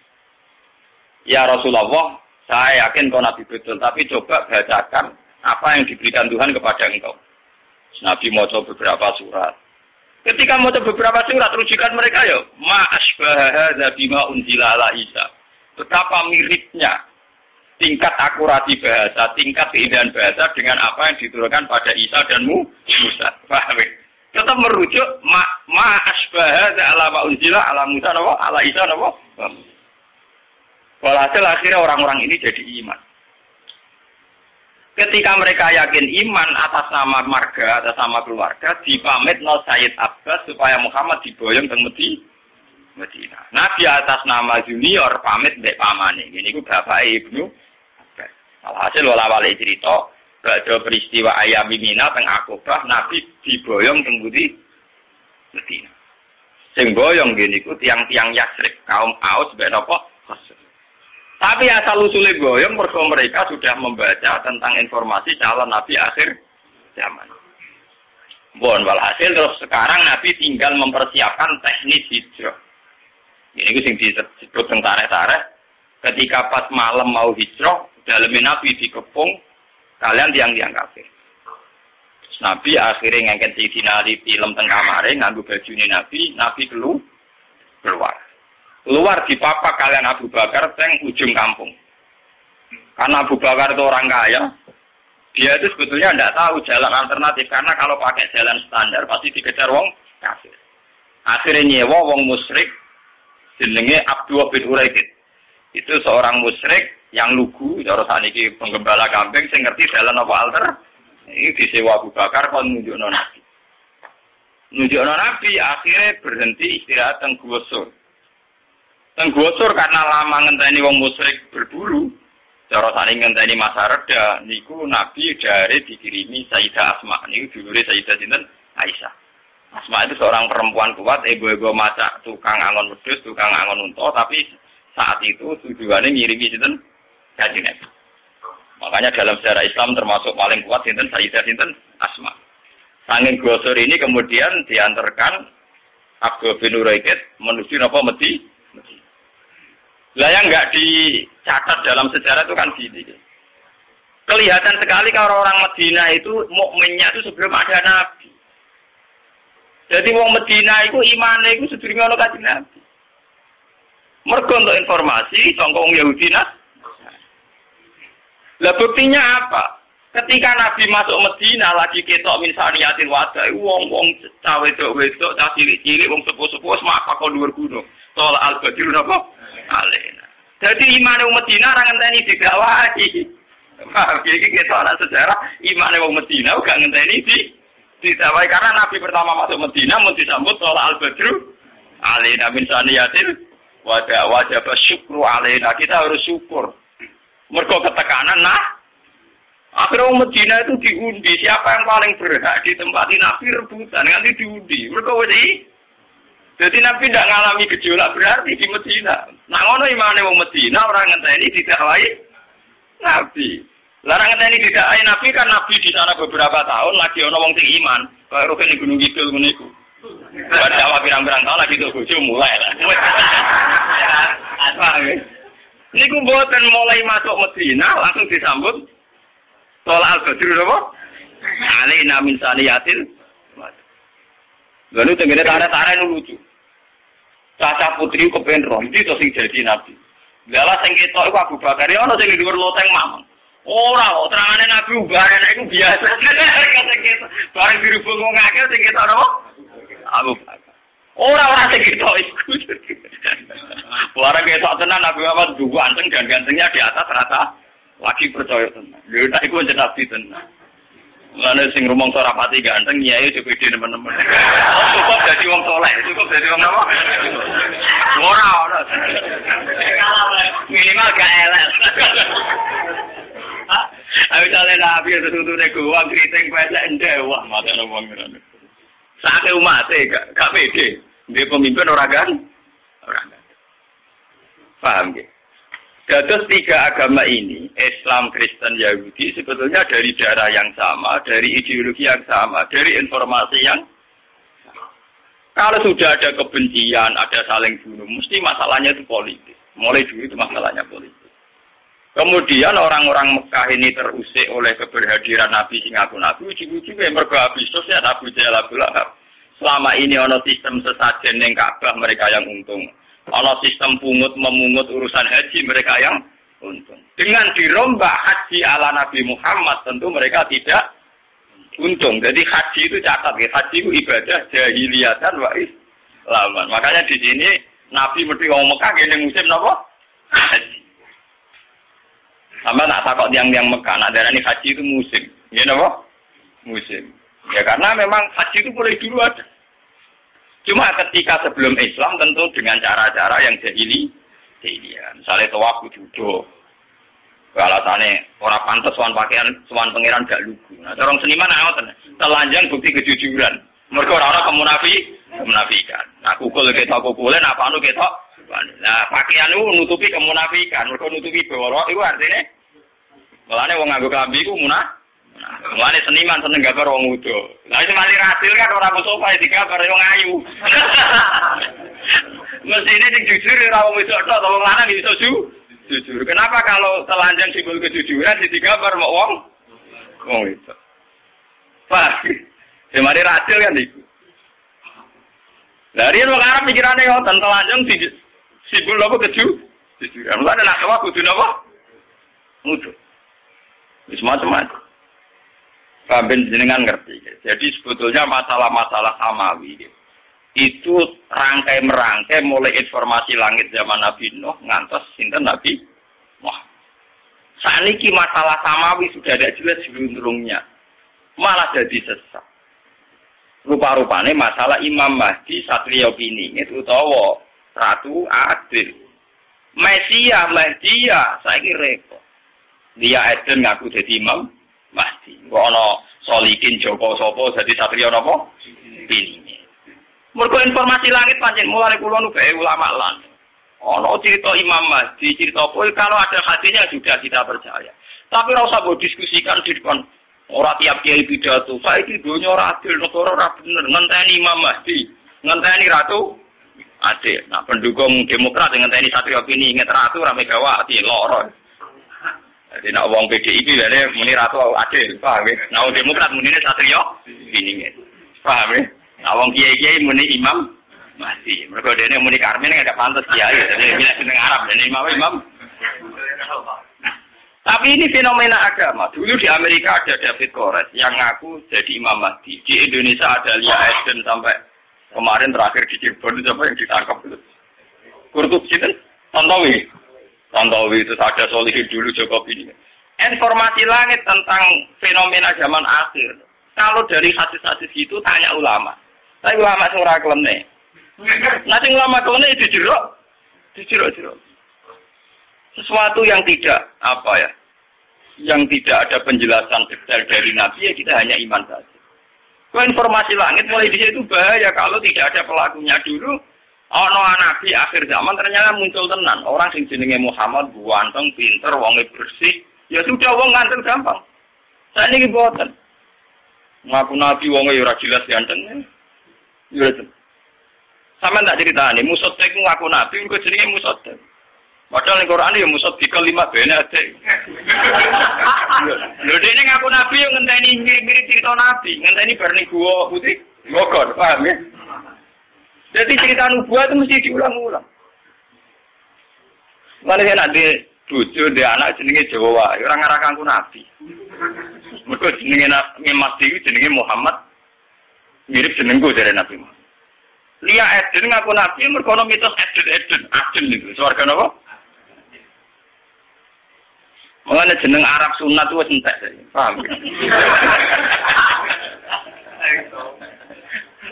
Ya Rasulullah, saya yakin kau Nabi betul, tapi coba bacakan apa yang diberikan Tuhan kepada engkau. Nabi mau coba beberapa surat. Ketika mau coba beberapa surat, rujukan mereka ya, ma asbaha hadza bima unzila ala Isa. Betapa miripnya tingkat akurasi bahasa, tingkat keindahan bahasa dengan apa yang diturunkan pada Isa dan Musa. Paham? Tetap merujuk ma asbaha hadza ala ma unzila ala Musa ala Isa Walhasil akhirnya orang-orang ini jadi iman. Ketika mereka yakin iman atas nama marga, atas nama keluarga, dipamit no Sayyid Abbas supaya Muhammad diboyong ke Medina. Nabi atas nama junior pamit mbek pamane. Ini ku bapak Ibnu Abbas. Walhasil wala-wali cerita, badhe peristiwa ayam Mina teng Aqabah, Nabi diboyong teng Medina. Sing boyong ngene iku tiang-tiang Yasrib, kaum Aus mbek napa? Tapi asal usulnya goyong, mereka sudah membaca tentang informasi calon Nabi akhir zaman. Bon, walhasil terus sekarang Nabi tinggal mempersiapkan teknis hijrah. Ini yang disebut tentara-tentara. Ketika pas malam mau hijrah, dalamnya Nabi dikepung, kalian tiang-tiang kafir. Nabi akhirnya ngangkat Sayyidina Ali film tengah kamare, nganggu bajunya Nabi keluar. Keluar di papak kalian Abu Bakar teng ujung kampung. Karena Abu Bakar itu orang kaya, dia itu sebetulnya tidak tahu jalan alternatif karena kalau pakai jalan standar pasti dikejar wong kafir. Akhirnya nyewa wong musyrik jenenge Abdullah bin Uraikid. Itu seorang musyrik yang lugu, cara saniki penggembala kambing sing ngerti jalan apa alter. Ini disewa Abu Bakar kon nunjukno Nabi. Nunjukno Nabi akhirnya berhenti istirahat teng Gua Sur. Tenggosor karena lama ngenteni wong musyrik berburu, cara saling ngenteni masa reda, niku Nabi dari dikirimi Sayyidah Asma, niku dulure Sayyidah sinten Aisyah. Asma itu seorang perempuan kuat, ego-ego masak, tukang angon wedhus, tukang angon unta, tapi saat itu tujuannya ngirimi sinten Kanjeng Nabi. Makanya dalam sejarah Islam termasuk paling kuat sinten Sayyidah sinten Asma. Sanging gosor ini kemudian diantarkan Abdul bin Uraikid menuju napa Medina. Lah yang nggak dicatat dalam sejarah itu kan gini. Kelihatan sekali kalau orang Medina itu mukminnya itu sebelum ada Nabi. Jadi wong Medina itu imane itu sedurunge ana Kanjeng Nabi. Mergo untuk informasi sangka wong Yahudi nah. Lah buktinya apa? Ketika Nabi masuk Medina lagi ketok min saniyatil wada, wong-wong cawe wedok, cah cilik-cilik wong sepuh-sepuh maka kok dhuwur gunung. Tol al-Badr napa? Alena. Jadi iman wong Medina ora ngenteni digawai. Paham iki ketok ana sejarah iman wong Medina gak ngenteni digawai karena Nabi pertama masuk Medina mau disambut tol al-Badr. Alena min saniyatil wada wajib syukru alena. Kita harus syukur. Mergo ketekanan akhirnya orang Medina itu diundi siapa yang paling berhak ditempati Nabi rebutan nanti diundi. Mereka jadi Nabi tidak mengalami gejolak berarti di Medina. Nah ngono imane wong Medina orang ngenteni didakwai Nabi. Larang ngenteni didakwai Nabi kan Nabi di sana beberapa tahun lagi ono wong sing iman. Kaya rugen di Gunung Kidul ngene iku. Padahal pirang-pirang tahun lagi tuh bojo mulai lah. Niku mboten mulai masuk Medina langsung disambut Tol al-Badr apa? Alina min saniyatil. Lalu tengene tare-tare lucu. Caca putri kepen roh iki to sing dadi nabi. Lha sing ketok iku Abu Bakar ya ono sing dhuwur loteng mamang. Ora kok terangane nabi barene iku biasa. Bareng dirubung wong akeh sing ketok apa? Abu Bakar. Ora sing ketok iku. Bareng ketok tenan Nabi Muhammad duwe anteng dan gantengnya di atas rata. Lagi percaya tenan. Lha tak iku jeneng nabi tenan. Lane sing rumong rapati ganteng nyai yo pede teman-teman. Cukup dadi wong saleh, cukup dadi wong apa? Ora. Minimal gak elek. Ayo jalan Nabi itu tutupnya gua keriting pesek wah mata ngomong ngono. Saat umat gak pede. Dia pemimpin orang kan? Orang kan. Paham ya? Dados tiga agama ini, Islam, Kristen, Yahudi, sebetulnya dari daerah yang sama, dari ideologi yang sama, dari informasi yang sama. Kalau sudah ada kebencian, ada saling bunuh, mesti masalahnya itu politik. Mulai dulu itu masalahnya politik. Kemudian orang-orang Mekah ini terusik oleh keberhadiran Nabi sing ngaku-ngaku, ujung-ujungnya mergo habis sosial Abu Jahal Abu Lahab. Selama ini ono sistem sesajen yang Ka'bah mereka yang untung. Ono sistem pungut memungut urusan haji mereka yang untung. Dengan dirombak haji ala Nabi Muhammad tentu mereka tidak untung. Jadi haji itu catat ya, haji itu ibadah jahiliyatan wa islaman. Makanya di sini Nabi mesti ngomong Mekah gini musim napa? Haji. Sama tak takut yang Mekah, nah darah ini haji itu musim. Ya napa? Musim. Ya karena memang haji itu mulai dulu ada. Cuma ketika sebelum Islam tentu dengan cara-cara yang jahiliyah. Misalnya tawaf kudu. Alasannya orang pantas sowan pakaian sowan pangeran gak lugu. Nah, orang seniman ngoten, telanjang bukti kejujuran. Mergo ora kemunafikan. Nah, kukul ketok kukulen apa anu ketok. Nah, pakaian itu nutupi kemunafikan. Mergo nutupi bawara itu artinya mulane wong nganggo klambi iku mulane seniman seneng gambar wong udo. Lah iki mali rasil kan ora musofa digambar wong ayu. Mestine sing jujur ora wong wedok tok, wong lanang iso jujur. Kenapa kalau telanjang simbol kejujuran digambar mok wong wedok? Pak, mari rasil kan iku. Lah riyen wong Arab pikirane ngoten telanjang simbol apa kejujuran. Mulane nek awak kudu napa? Udo. Wis macam-macam. Sampai jenengan ngerti. Jadi sebetulnya masalah-masalah samawi itu rangkai-merangkai mulai informasi langit zaman Nabi Nuh ngantos sinten Nabi Muhammad. Saat ini masalah samawi sudah ada jelas sebelumnya. Malah jadi sesat. Rupa-rupanya masalah Imam Mahdi Satrio Piningit utawa Ratu Adil. Mesia Mahdia saya kira repot. Dia Eden ngaku jadi Imam Mahdi. Kok ana Solikin Joko Sopo jadi satria napa? Piningit. Mergo informasi langit pancen mulane kula nu bae ulama lan. Ana cerita Imam Mahdi, cerita apa kalau ada hadisnya sudah kita percaya. Tapi ora usah mbok diskusikan di depan ora tiap kiai pidato. Saiki donya ora adil, negara ora bener. Ngenteni Imam Mahdi, ngenteni Ratu Adil. Nah, pendukung Demokrat ngenteni satria Piningit Ratu ora Megawati loro. Jadi nak wong PDIP jadi muni Ratu Adil, paham ya? Nak wong Demokrat muni Satrio Piningit, paham ya? Nak wong kiai muni Imam Mahdi. Mereka dene muni Karmen nggak ada pantas kiai, jadi bila seneng Arab dan Imam. Tapi ini fenomena agama. Dulu di Amerika ada David Koresh yang ngaku jadi Imam Mahdi. Di Indonesia ada Lia Eden sampai kemarin terakhir di Cirebon itu apa yang ditangkap itu. Kurtubi itu, Tontowi itu ada Solihin dulu Jokowi ini. Informasi langit tentang fenomena zaman akhir. Kalau dari hadis-hadis itu tanya ulama. Tapi ulama surah kelemne. Nanti ulama kelemne dijerok. Sesuatu yang tidak yang tidak ada penjelasan detail dari Nabi ya kita hanya iman saja. Kalau informasi langit mulai di situ bahaya kalau tidak ada pelakunya dulu. Ono nabi akhir zaman ternyata muncul tenan orang sing jenenge Muhammad ganteng, pinter, wonge bersih. Ya sudah wong nganteng gampang. Saya niki boten. Ngaku nabi wonge ora jelas ganteng. Ya itu. Sama tak ceritane Musaddiq ngaku nabi kok jenenge Musaddiq. Padahal ning Quran ya Musaddiq kalimat bene ate. Lho dene ngaku nabi yo ngenteni mirip-mirip cerita nabi, ngenteni bar ning gua putih. Bogor, paham ya? Jadi cerita nubuah itu mesti diulang-ulang. Mana dia nak di bojo dia anak jenenge Jawa, orang ngarakanku nabi. Mergo jenenge Mahdi jenenge Muhammad mirip jenengku dari Nabi Muhammad. Lia Eden ngaku nabi mergo ana mitos Eden itu. Swarga napa? Mengenai jeneng Arab sunat itu entek. Paham?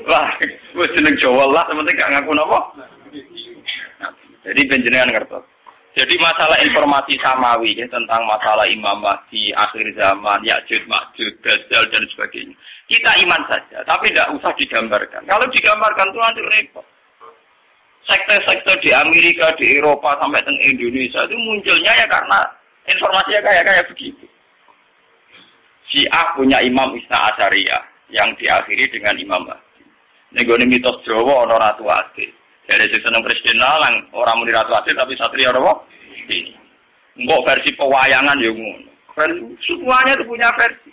Wah, gue jeneng Jawa lah, sementing gak ngaku napa. Jadi penjenengan ngertos. Jadi masalah informasi samawi ya, tentang masalah Imam Mahdi, akhir zaman, Ya'juj, Ma'juj, Dajjal dan sebagainya. Kita iman saja, tapi tidak usah digambarkan. Kalau digambarkan itu nanti repot. Sekte-sekte di Amerika, di Eropa, sampai ke Indonesia itu munculnya ya karena informasinya kayak begitu. Syiah punya Imam Isna Asyariyah yang diakhiri dengan Imam Mahdi. Ini mitos Jawa, ada Ratu Adil. Jadi seneng presiden lang orang muni Ratu Adil tapi satria apa? Ini. Mbok versi pewayangan ya ngono. Semuanya itu punya versi.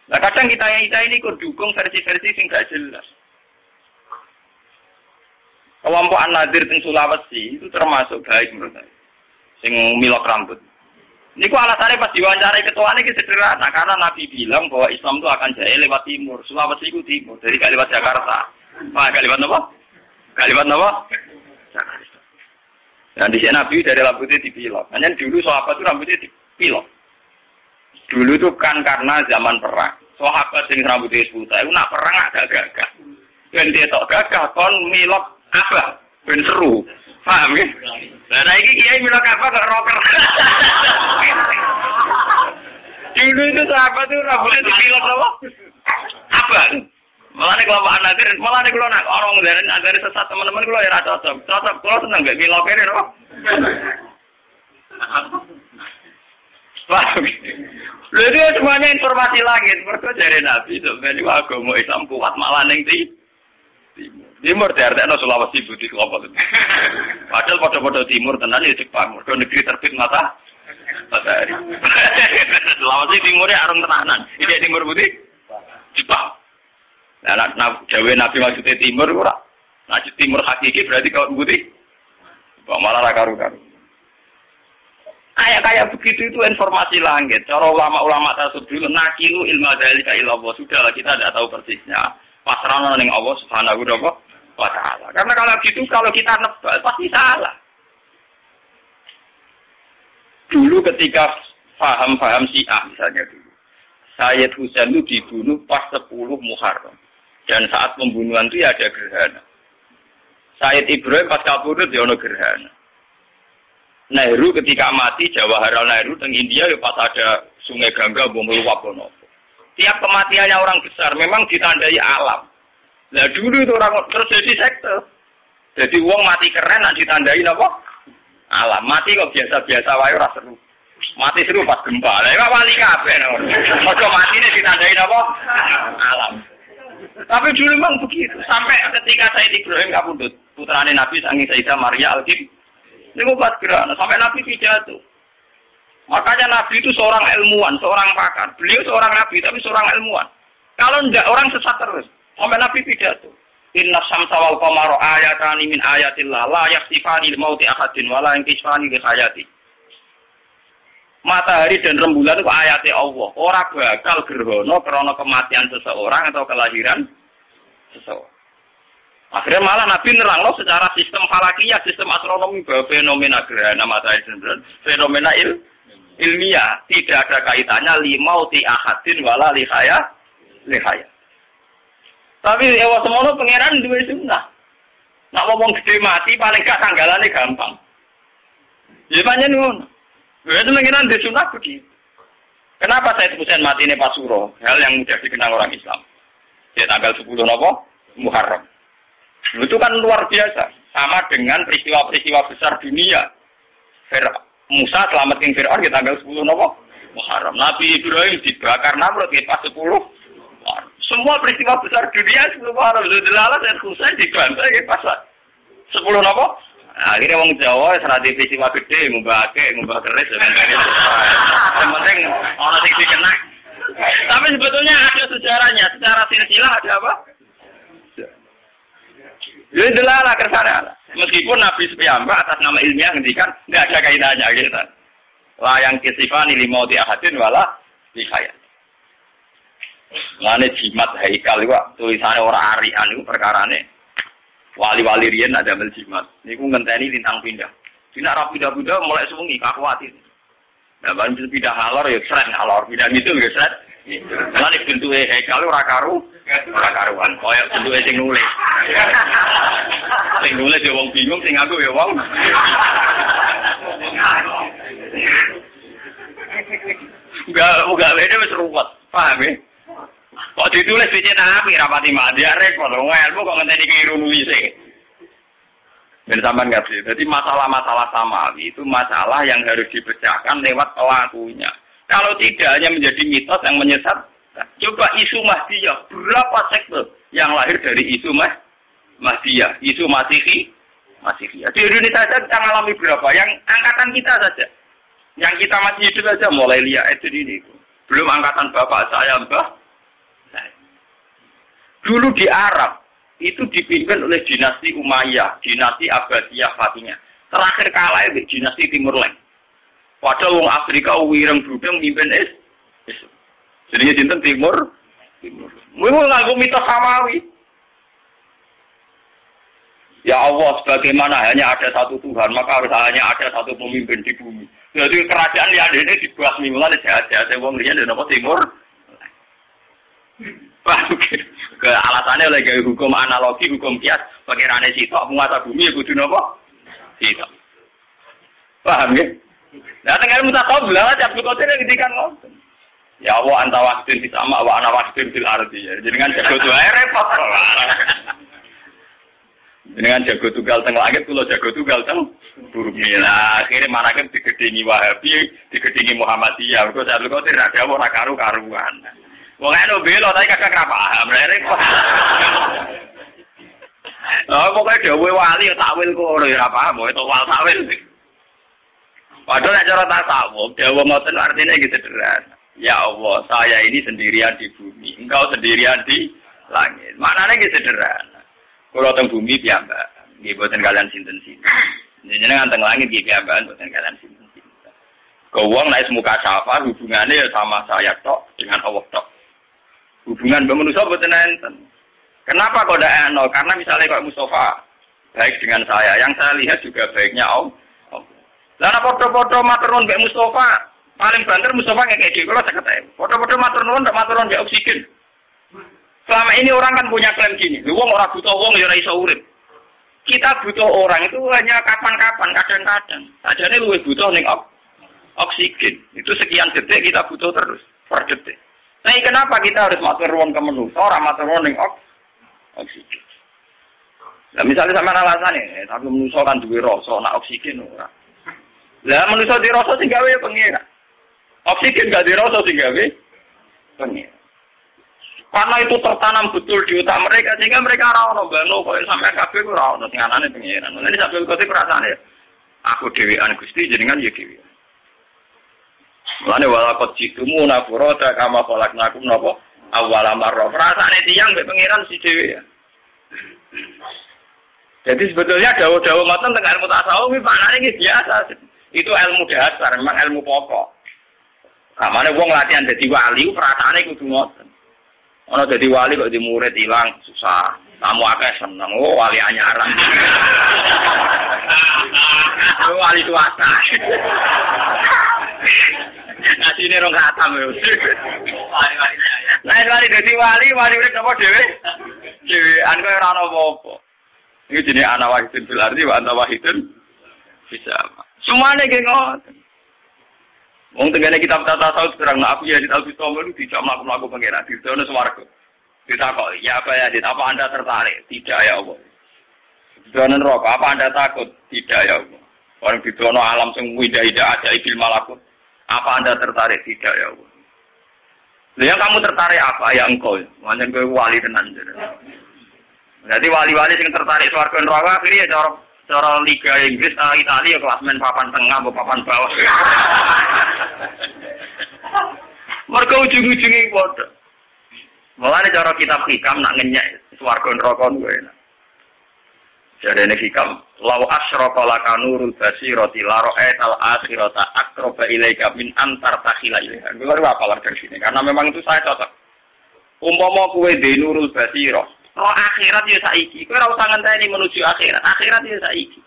Nah kadang kita ini kok dukung versi-versi sing gak jelas. Kelompok An-Nadir teng Sulawesi itu termasuk baik menurut saya. Sing milok rambut. Niku alasannya pas diwawancarai ketuanya itu sederhana karena Nabi bilang bahwa Islam itu akan jaya lewat timur. Sulawesi itu timur, jadi gak lewat Jakarta. Gak lewat apa? Kalimat apa? Nah di sini Nabi dari rambutnya dipilok. Hanya dulu sahabat itu rambutnya dipilok. Dulu itu kan karena zaman perang. Sahabat yang rambutnya putih itu nak perang agak gagah. Dan dia tak gagah kon milok apa? Ben seru. Paham ya? Nah ini kiai milok apa ke rocker. Dulu itu sahabat itu rambutnya dipilok apa? Apa? Malah nih kelompok An-Nadir, malah nih kalau nak orang dari sesat teman-teman kalau ya cocok, kalau seneng gak milok ini loh. Jadi semuanya informasi langit, mereka dari Nabi sebenarnya agama Islam kuat malah neng timur artinya Sulawesi Budi kelompok itu. Padahal pada timur tenan ya Jepang, mereka negeri terbit matahari. Sulawesi timurnya arung tenanan, ini timur Budi Jepang. Nah, Jawa Nabi maksudnya timur ora. Nah, timur hakiki berarti kau putih. Malah ra karu-karu. Kayak begitu itu informasi langit. Cara ulama-ulama tersebut nakilu ilmu dzalika ila Allah. Sudahlah kita tidak tahu persisnya. Pasrahna ning Allah Subhanahu wa taala. Karena kalau kita nebak pasti salah. Dulu ketika paham Syiah misalnya dulu. Sayyid Husain itu dibunuh pas 10 Muharram. Dan saat pembunuhan itu ya ada gerhana. Sayyid Ibrahim pas kabudut ya ada gerhana. Nehru ketika mati, Jawaharlal Nehru di India ya pas ada sungai Gangga meluap. Tiap kematiannya orang besar memang ditandai alam. Nah dulu itu orang terjadi sekte. Jadi uang mati keren nak ditandai apa? Alam. Mati kok biasa-biasa wae ora seru. Mati seru pas gempa. Lah ya wali kabeh. Kok mati ini ditandai apa? Alam. Tapi dulu memang begitu. Sampai ketika Sayyid Ibrahim kabudut, putrane Nabi sangi Sayyidah Maria Al-Qib, ini pas gerhana sampai Nabi pidato. Makanya Nabi itu seorang ilmuwan, seorang pakar. Beliau seorang Nabi tapi seorang ilmuwan. Kalau enggak orang sesat terus. Sampai Nabi pidato. Inna syamsa wal qamara ayatani min ayatillah la yakhsifani li mauti ahadin wa la yankisfani li hayati. Matahari dan rembulan itu ayatnya Allah. Orang bakal gerhana karena kematian seseorang atau kelahiran seseorang. Akhirnya malah Nabi nerangno secara sistem falakiyah, sistem astronomi bahwa fenomena gerhana matahari dan rembulan fenomena ilmiah tidak ada kaitannya limauti ahadin wala lihaya. Tapi ewa semono pangeran duwe sunnah. Nak ngomong gede mati paling gak tanggalannya gampang. Ya pancen ngono. Itu mengenal di sunnah begitu. Kenapa saya Husain mati ini Pak Suro? Hal yang mudah dikenal orang Islam. Dia tanggal 10 Muharram. Itu kan luar biasa. Sama dengan peristiwa-peristiwa besar dunia. Musa selamat King Fir'aun di tanggal 10 Muharram. Nabi Ibrahim dibakar Namrud di pas 10 Muharram. Semua peristiwa besar dunia 10 Muharram. Zulalalah dan Husain dibantai di pas 10 Muharram. Akhirnya orang Jawa serati peristiwa gede, ngubah keris dan sebagainya. Yang penting orang sing dikena. Tapi sebetulnya ada sejarahnya. Secara silsilah ada apa? Jadi delalah kersana. Meskipun Nabi Piyambak atas nama ilmiah ngendikan nggak ada kaitannya gitu. Layang kisifani limauti ahadin wala dihayat. Lane jimat haikal itu tulisannya orang arian itu perkarane. Wali-wali riyen ada meljimat. Niku ngenteni lintang pindah. Dina ra pindah-pindah mulai sewengi kakuatin. Nah, ban pindah halor ya sret halor, pindah gitu ya sret. Lah nek bentuke hekal ora karuan. Kaya bentuke sing nulis. Sing nulis ya wong bingung, sing aku ya wong. ini wis ruwet, paham ya? Kok ditulis di cetak api rapati madya repot, ilmu kok ngenteni keliru nulisnya. Ben sampean nggak sih. Jadi masalah-masalah samawi itu masalah yang harus dipecahkan lewat pelakunya. Kalau tidak hanya menjadi mitos yang menyesatkan. Coba isu Mahdiyah, berapa sekte yang lahir dari isu Mahdiyah, isu Masihiyah. Di Indonesia saja kita mengalami berapa? Yang angkatan kita saja. Yang kita masih hidup saja mulai lihat itu ini. Belum angkatan bapak saya, mbah. Dulu di Arab itu dipimpin oleh dinasti Umayyah, dinasti Abbasiyah Fatimiyah. Terakhir kalah itu dinasti Timur Leng. Padahal wong Afrika wireng budeng mimpin Islam. Jadi dinten Timur. Mau nganggo mitos samawi. Ya Allah, sebagaimana hanya ada satu Tuhan, maka harus hanya ada satu pemimpin di bumi. Jadi kerajaan yang ada ini dibasmi mulai jahat-jahat wong liya napa Timur. Ke alasannya lagi hukum analogi, hukum kias, pakirane sitok penguasa bumi ya kudu napa? Sitok. Paham ya? Nah, tengah mutakobil lah, Abdul Qadir yang ngendikan ngoten. Ya Allah, anta wahdin fis sama wa ana wahdin fil ardi. Jenengan jago tuh repot. Jenengan jago tunggal teng langit, kula jago tunggal teng bumi. Lah, akhirnya manaken digedhingi Wahabi, digedhingi Muhammadiyah. Kok Abdul Qadir ra dawuh ora karu-karuan. Wong anu belo tapi kadang ora paham, repot. Oh, pokoke dawuh wali takwil kok ora paham, itu wal takwil. Padahal nek cara tasawuf, dawuh ngoten artinya iki sederhana. Ya Allah, saya ini sendirian di bumi, engkau sendirian di langit. Maknane iki sederhana. Kula teng bumi piyambak, nggih boten kalian sinten-sinten. Jenengan teng langit nggih piyambak boten kalian sinten-sinten. Kewong nek muka syafa hubungannya ya sama saya tok dengan Allah tok. Hubungan manusia boten enten. Kenapa kok ndak eno? Karena misalnya kok Mustafa baik dengan saya, yang saya lihat juga baiknya Allah. Lah ana foto-foto matur nuwun mbek Mustafa, paling banter Mustafa kayak gitu kalau saya katakan. Foto-foto matur nuwun ndak matur nuwun mbek oksigen. Selama ini orang kan punya klaim gini, wong ora butuh wong ya ora iso urip. Kita butuh orang itu hanya kapan-kapan, kadang-kadang. Sajane luwih butuh ning oksigen. Itu sekian detik kita butuh terus per detik. Nah, kenapa kita harus matur nuwun ke manusia, ora matur nuwun ning oksigen. Lah misalnya sama alasannya, tapi manusia kan duwe rasa, nak oksigen ora. Lah manusia di rasa sing gawe pengira. Oksigen gak di rasa sing gawe pengira. Karena itu tertanam betul di otak mereka sehingga mereka ora ono bano koyo sampe kabeh ora ono sing anane pengiran. Mulane sampe kote perasaane aku dhewean Gusti jenengan ya dhewe. Mulane walakot jitumu nafurata kama khalaqnakum napa awwala marra. Perasaane tiyang mbek pengiran si dhewe ya. Jadi sebetulnya dawuh-dawuh ngoten teng ilmu tasawuf iki maknane iki biasa. Itu ilmu dasar, memang ilmu pokok. Kamane wong latihan dadi wali perasaane kudu ngoten. Ono dadi wali kok di murid ilang susah. Kamu akeh seneng, oh wali anyaran. Wali swasta. Ngasine rong khatam yo. Wali-wali. Nah, wali dadi wali urip apa dhewe? Dhewean kok ora ono apa-apa. Iki jenenge ana wahidun fil ardi wa ana wahidun bisa. Semuanya ge ngoten. Wong tengene kitab tasawuf terang aku ya di tasawuf itu tidak mlaku-mlaku pengira di dono swarga. Ditakok, ya apa ya, apa Anda tertarik? Tidak ya Allah. Di dono neraka, apa Anda takut? Tidak ya Allah. Orang di dono alam sing indah-indah ajaib malakut. Apa Anda tertarik? Tidak ya Allah. Yang kamu tertarik apa? Ya engkau. Macam kowe wali tenan. Jadi wali-wali sing tertarik swarga neraka akhirnya cara Liga Inggris Italia klasmen papan tengah atau papan bawah. Mereka ujung-ujungnya padha. Mulane cara kitab hikam nak ngenyek swarga neraka kuwi. Jarene hikam law asyraka lakanurul basirati la ra'aital akhirata aqraba ilaika min antar takhila ilaiha. Kuwi apa dari sini? Karena memang itu saya cocok. Umpama kowe de nurul basirah roh akhirat ya saiki. Kowe ora usah ngenteni menuju akhirat. Akhirat ya saiki.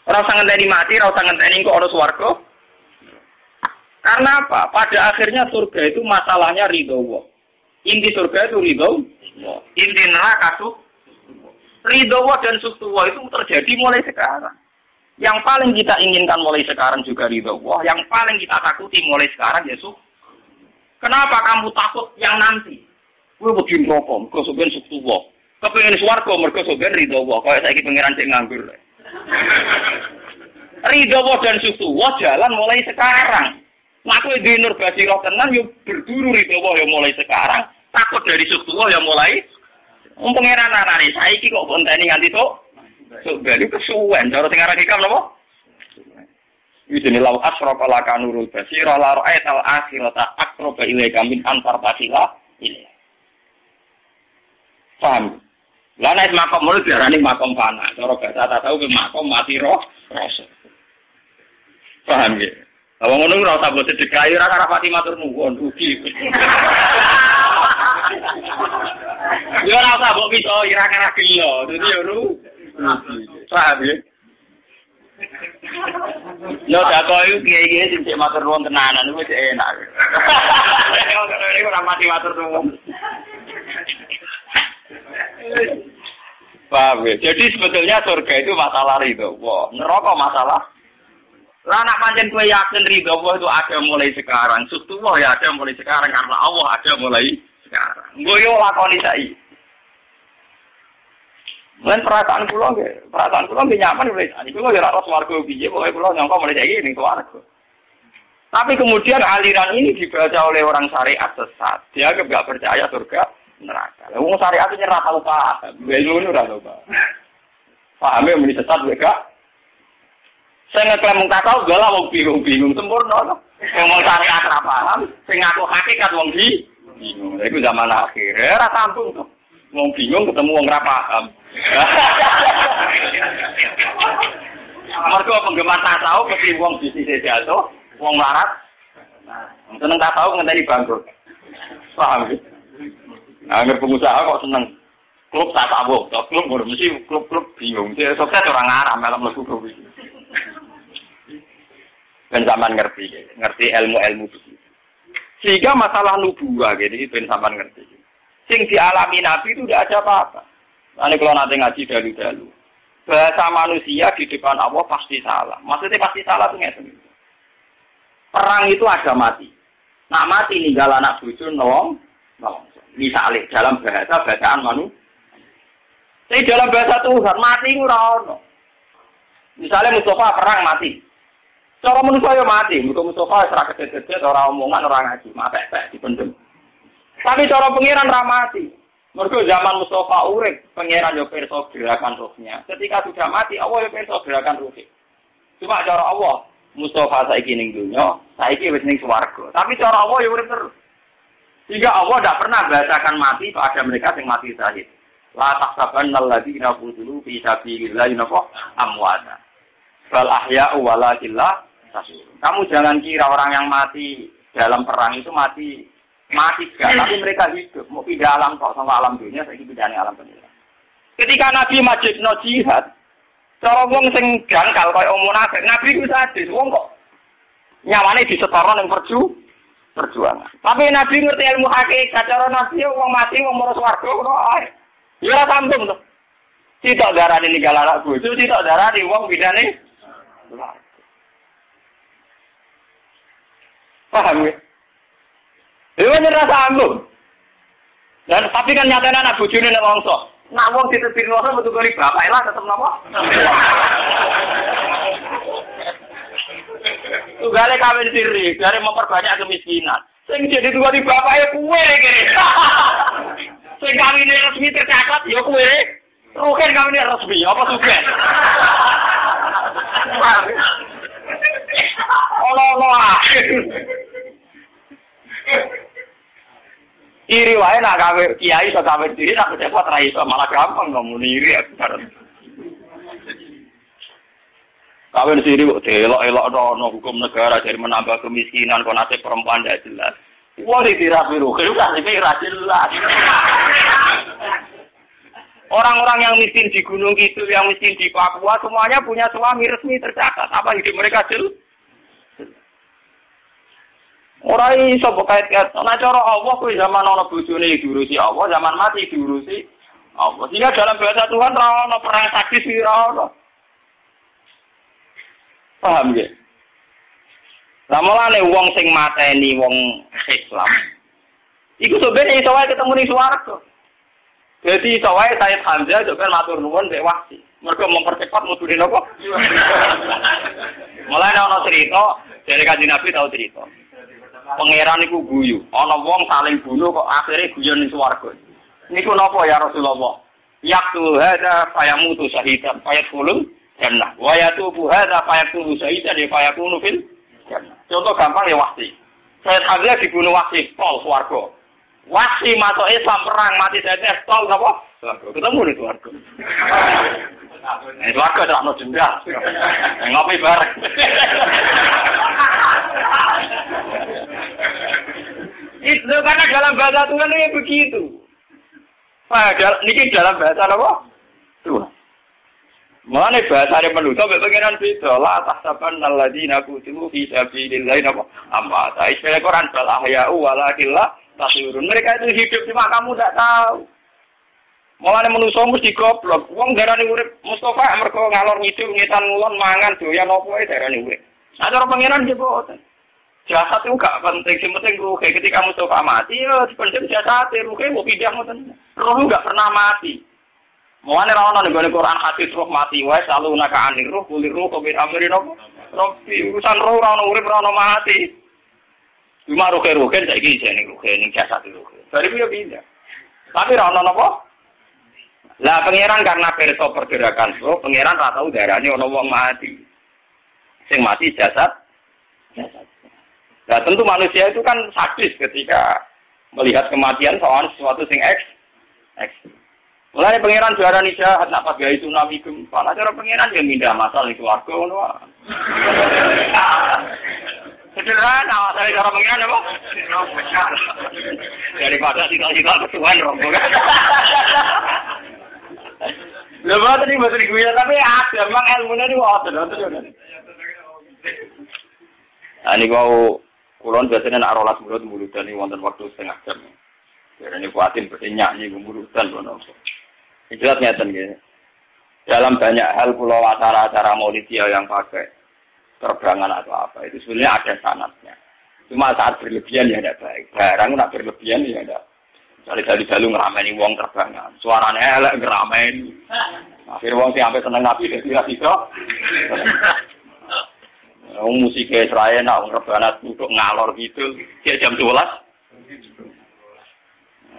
Ora usah ngenteni mati, ora usah ngenteni kok ana swarga. Karena apa? Pada akhirnya surga itu masalahnya ridho Allah. Inti surga itu ridho Allah. Inti neraka itu ridho Allah dan suku Allah itu terjadi mulai sekarang. Yang paling kita inginkan mulai sekarang juga ridho Allah. Yang paling kita takuti mulai sekarang Yesus. Kenapa kamu takut yang nanti? Gue begini rokok, mergo soben suktuwa. Kepengin swarga mergo soben ridho Allah. Kaya saiki pangeran sing nganggur. Ridho Allah dan suktuwa jalan mulai sekarang. Ngaku di nur basirah tenan yo berburu ridho Allah yo mulai sekarang. Takut dari suktuwa yo mulai. Pangeran anane saiki kok konteni nganti tok. Soben itu kesuwen. Cara sing aran hikam napa? Idene law asraqa laka nurul basirah la ra'aital akhirata aqraba ilaika min antar tasila ini. Paham? Lah nek makom mulut diarani makom fana. Cara bahasa tak tahu ke makom mati roh rasa. Paham ya? Lah wong ngono ora usah mbok sedekah ora karo pati matur nuwun rugi. Yo ora usah mbok piso ira karo gelo. Dadi yo rugi. Paham ya? Yo tak koyo kiye-kiye sing cek matur nuwun tenanan iku wis enak. Ora mati matur nuwun. Paham ya? Jadi sebetulnya surga itu masalah ridho. Wah, neraka masalah. Lah nak pancen kowe yakin ridho Allah itu ada mulai sekarang. Suktuwa ya ada mulai sekarang karena Allah ada mulai sekarang. Nggo yo lakoni saiki. Lan perasaan kula nggih nyaman mulai saiki. Kula yo ora ros warga piye, pokoke kula nyangka mulai saiki ning swarga. Tapi kemudian aliran ini dibaca oleh orang syariat sesat. Dia enggak percaya surga neraka. Lah wong syariat nyerah tau paham. Ilmu ora tau paham. Pahame muni sesat wae gak. Saya ngeklaim mung tahu gak lah wong bingung sempurna. Wong syariat ora paham, sing ngaku hakikat wong bingung. Iku zaman akhir. Ora sambung to. Wong bingung ketemu wong ora paham. Mergo penggemar tasawuf mesti wong bisnis jatuh, wong melarat. Seneng tasawuf ngenteni bangkrut. Paham ya? Angger pengusaha kok seneng klub tasawuf, klub mesti klub bingung. Dia sukses orang arah malam mlebu klub iki. Ben sampean ngerti ilmu-ilmu iki. Sehingga masalah nubuwah gitu ben sampean ngerti. Sing dialami Nabi itu tidak ada apa-apa. Ane kalau nanti ngaji dalu-dalu. Bahasa manusia di depan Allah pasti salah. Maksudnya pasti salah tuh ngeten. Perang itu ada mati. Nak mati ninggal anak bojo nolong. Misalnya dalam bahasa bacaan manusia. Tapi dalam bahasa Tuhan mati ora ono. Misalnya Mustafa perang mati. Cara manusia yo mati. Mustafa ora kedet-kedet, ora omongan, ora ngaji, mate-mate dipendem. Tapi cara pengiran ra mati. Mergo zaman Mustafa urip, pengiran yo pirsa gerakan rohnya. Ketika sudah mati, Allah yo pirsa gerakan rohnya. Cuma cara Allah, Mustafa saiki ning donya, saiki wis ning swarga. Tapi cara Allah yo urip terus. Sehingga Allah tidak pernah bacakan mati pada mereka yang mati syahid. La tahsabannal ladzina qutilu fi sabilillahi amwata. Bal ahya'u walakin la tashurun. Kamu jangan kira orang yang mati dalam perang itu mati gak, tapi mereka hidup. Mau pindah alam kok sama alam dunia, saya pindah alam dunia. Ketika Nabi majibno jihad, cara wong sing jangkal kaya munafik, Nabi ku sadis, wong kok nyawane disetara ning perjuangan. Tapi Nabi ngerti ilmu hakikat, cara Nabi wong mati wong mara swarga ngono ae. Ya ora sambung to. Sitok darane ninggal anak bojo, sitok darane wong bidane. Paham ya? Lha ora sambung. Dan tapi kan nyatane anak bojone nek wongso. Nak wong ditebir wongso metu kali bapak lah tetep napa? Tugale kawin siri, dari memperbanyak kemiskinan. Sing jadi tua di bapaknya kue kiri. Sing kawin resmi tercatat, ya kue. Rugen kawin resmi, apa sugen? Allah. Iri wae nak kawin kiai iso kawin siri, nak dapat ra iso malah gampang ngomong iri aku bareng. Kawin siri kok delok-elok ono hukum negara jadi menambah kemiskinan kok nasib perempuan tidak jelas. Wah dirapi rugi kan iki ora jelas. Orang-orang yang miskin di Gunung Kidul, yang miskin di Papua semuanya punya suami resmi tercatat. Apa hidup mereka jelas? Ora iso kait-kait. Ana cara Allah kuwi zaman ana bojone diurusi Allah, zaman mati diurusi Allah. Sehingga dalam bahasa Tuhan ora ono perang sadis ora ono. Paham nggih? Lah mulane wong sing mateni wong Islam iku sebenarnya iso wae ketemu ning swarga. Jadi iso wae Sayyid Hamzah juga matur nuwun mbek Wahsi. Mergo mempercepat mudune napa? Mulane ana cerita dari Kanjeng Nabi tau cerita. Pangeran iku guyu, ana wong saling bunuh kok akhire guyon ning swarga. Niku napa ya Rasulullah? Yaqtu hadza fayamutu syahidan fayadkhulul jannah. Wa yatubu hadza fayakunu syahidan fayakunu fil jannah. Contoh gampang ya Wahsi. Sayyid Hamzah dibunuh Wahsi pol swarga. Wahsi masuk Islam perang mati saya tol apa? Ketemu di swarga. Swarga tak ono denda. Ngopi bareng. Itu karena dalam bahasa Tuhan ini begitu. Padahal ini dalam bahasa apa? Tuhan. Mana bahasa yang manusia berpengiran beda lah tahsaban alladzina qutilu fi sabilillah apa? Amma ta istilah Quran bal ahya'u walakinlah tasirun. Mereka itu hidup cuma kamu tidak tahu. Mulane manusa mesti goblok. Wong darane urip Mustafa mergo ngalor ngidul ngetan ngulon mangan doyan opo ae darane urip. Nah cara pangeran ki boten. Jasad itu gak penting, sing penting ruh. Ketika Mustafa mati ya sepenting jasad, ruh mau pindah ngoten. Ruh gak pernah mati. Mulane ra ono ning Quran hadis ruh mati wae selalu naka anir ruh kulir ruh kok amrin opo. Robi urusan ruh ra ono urip ra ono mati. Cuma ruh-ruhen saiki jeneng ruh ning jasad ruh. Bariku ya pindah. Tapi ra ono napa? Lah pangeran karena perso pergerakan roh, pangeran ra tau darane ana wong mati. Sing mati jasad. Nah, tentu manusia itu kan sadis ketika melihat kematian soal sesuatu sing eks. Mulai pangeran juara nih jahat nak pakai tsunami gempa. Nah, cara pangeran yang mindah masal di swarga ngono. Sederhana, dari cara pangeran apa? Daripada tinggal ketuhan rombongan. Lepas tadi masih gue tapi ada memang ilmunya di water. Ini kau kulon biasanya nak rolas mulut ini wonten waktu setengah jam. Karena ini buatin bertanya ini mulutan kono. Jelas nyata gitu. Dalam banyak hal pulau acara-acara maulidiyah yang pakai terbangan atau apa itu sebenarnya ada sanadnya. Cuma saat berlebihan ya tidak baik. Barang nak berlebihan ya tidak. Dari dalu ngerameni wong terbangan. Suaranya elek ngerameni. Akhir wong sing sampai seneng Nabi dadi ra iso. Musik Israel nak rebahan untuk ngalor gitu. Jam 12.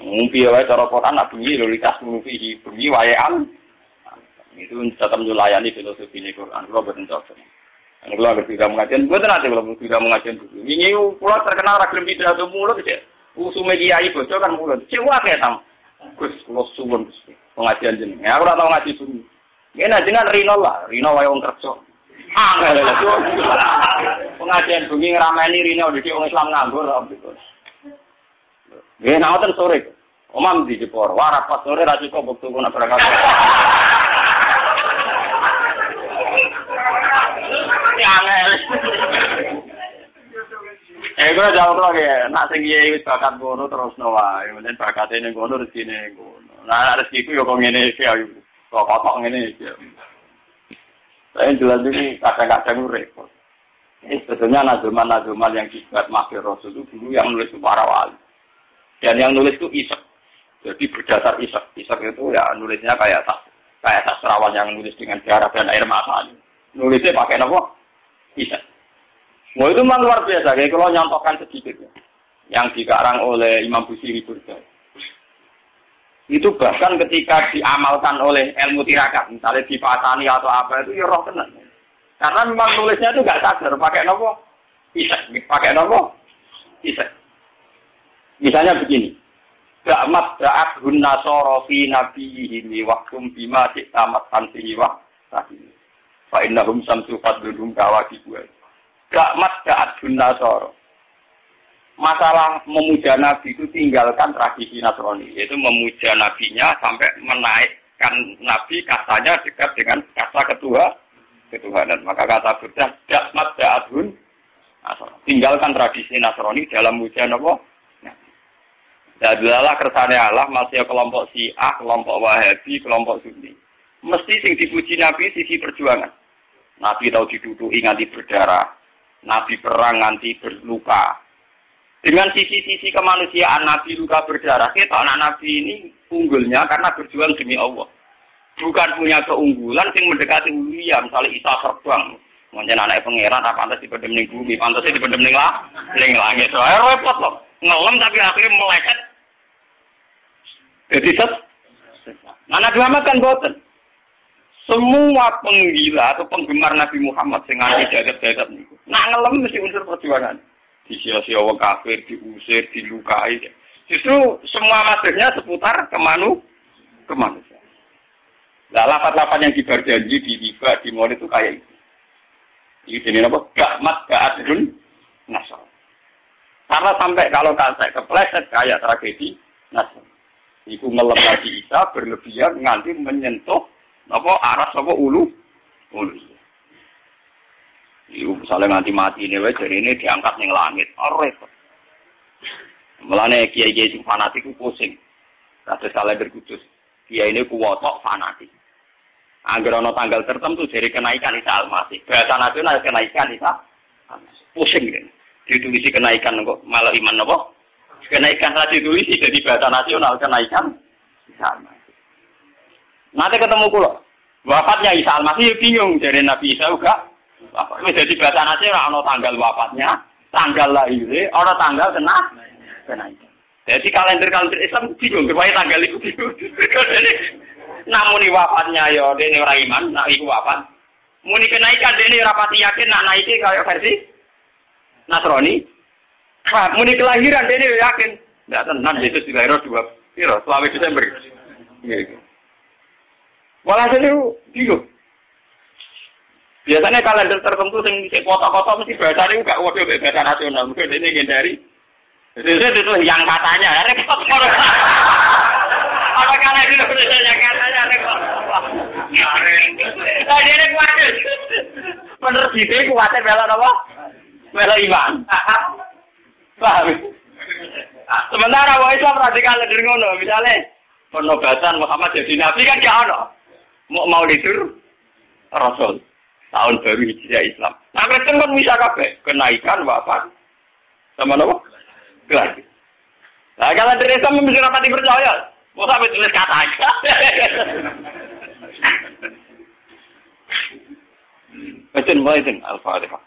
Mungkin wae cara Quran nak bengi lho likas mulufi bengi waean. Itu tetap melayani filosofi Quran. Kalau boten cocok. Kalau tidak mengajian, boten ate kalau tidak mengajian. Ini kula terkenal ra gelem pidato mulut aja. Usume kiai bojo kan mulut. Cewa kae tam. Gus kula suwun pengajian jeneng. Aku ora tau ngaji sunyi. Ngene jenengan Rino lah, Rino wae wong kerja. Pengajian bengi ngrameni Rino dadi wong Islam nganggur gitu. Nggih naoten sore. Omam di Jepor, waras pas sore ra cukup wektu kena berangkat. Angel. Gue jauh lagi, nak tinggi wis bakat ngono terus nawa, kemudian bakatnya ning ngono rezekine ngono. Nah rezekiku yo kok ngene iki ayo. Kok kotok ngene iki. Saya jelas ini kadang-kadang repot. Ini sebetulnya nazuman yang dibuat Maghfir Rasul itu dulu yang nulis itu para wali. Dan yang nulis itu Ishaq. Jadi berdasar Ishaq. Ishaq itu ya nulisnya kayak sastrawan yang nulis dengan darah dan air mata. Nulisnya pakai apa? Ishaq. Wah itu memang luar biasa, kayak kalau nyontohkan sedikit ya. Yang dikarang oleh Imam Busiri Burda. Itu bahkan ketika diamalkan oleh ilmu tirakat, misalnya dipasani atau apa itu ya roh tenan. Karena memang tulisnya itu nggak sadar, pakai nopo? Ishaq, pakai nopo? Ishaq. Misalnya begini. Da'mat da'at hunna sorofi nabiyihimi wakum bima ciktamat tansihi wa rahimi. Fa'innahum samsu fadludum kawakibuai. Da'mat da'at hunna sorof. Masalah memuja Nabi itu tinggalkan tradisi Nasrani. Yaitu memuja Nabinya sampai menaikkan Nabi katanya dekat dengan kata ketuhanan. Maka kata Buddha, da'mat da'at hun. Tinggalkan tradisi Nasrani dalam muja Nabi. Adalah kersane Allah masih kelompok Syiah, kelompok Wahabi, kelompok Sunni. Mesti sing dipuji Nabi sisi perjuangan. Nabi tahu diduduki nganti berdarah. Nabi perang nganti berluka. Dengan sisi-sisi kemanusiaan Nabi luka berdarah, kita anak Nabi ini unggulnya karena berjuang demi Allah. Bukan punya keunggulan yang mendekati ulia, misalnya Isa terbang. Mungkin anak pangeran apa pantas dipendem ning bumi, pantasnya dipendem ning langit. Soalnya repot loh. Ngelem tapi akhirnya meleset. Jadi Nabi Muhammad kan boten. Semua penggila atau penggemar Nabi Muhammad sing nganti jagat-jagat niku. Nak ngelem mesti unsur perjuangan. Disia-sia wong kafir, diusir, dilukai. Justru semua masuknya seputar kemanusiaan. Nah, lapat-lapat yang diberjanji di Riba, di Maulid itu kayak itu. Ini jenis apa? Ga'adun Nasr. Karena sampai kalau saya kepleset kayak tragedi Nasr. Itu ngelem Nabi Isa berlebihan nganti menyentuh apa aras apa ulu. Iku misalnya nganti mati ini wae jadi ini diangkat ning langit. Repot. Mulane kiai-kiai sing fanatik ku pusing. Kados kalender kudus. Kiai ini kuwotok fanatik. Angger ana tanggal tertentu jadi kenaikan Isa Al-Masih. Bahasa nasional kenaikan Isa Al-Masih. Pusing kan. Ditulisi kenaikan kok malah iman napa? Kenaikan tadi ditulisi jadi bahasa nasional kenaikan Isa Al-Masih. Nanti ketemu kula. Wafatnya Isa Al-Masih bingung dari Nabi Isa juga. Wafat jadi bahasa nasional ana tanggal wafatnya, tanggal lahirnya, ana tanggal kenaikan. Jadi kalender Islam bingung supaya tanggal itu bingung. Namun wafatnya ya dene ora iman, nak iku wafat. Muni kenaikan dene ora pati yakin nak naike kaya versi Nasrani. Muni kelahiran dene yakin. Ndak tenan Yesus dilahir 2 Desember. Nggih. Walhasil itu bingung. Biasanya kalender tertentu yang bisa foto-foto mesti bahasa ini enggak waduh bahasa nasional. Mungkin ini hindari. Itu yang katanya. Apa karena itu yang katanya? Dia ini kuatir. Bener gitu kuatir bela apa? Bela iman. Paham? Sementara orang Islam radikal dari ngono. Misalnya penobatan Muhammad jadi nabi kan gak ada. Mau lidur Rasul. Tahun baru Hijriah Islam. Nah, Kristen kan bisa kabeh kenaikan wafat sama apa? Kelahir. Nah, kalau dari Islam mesti rapati percaya. Mau sampai tulis kata aja. Baca Al-Fatihah.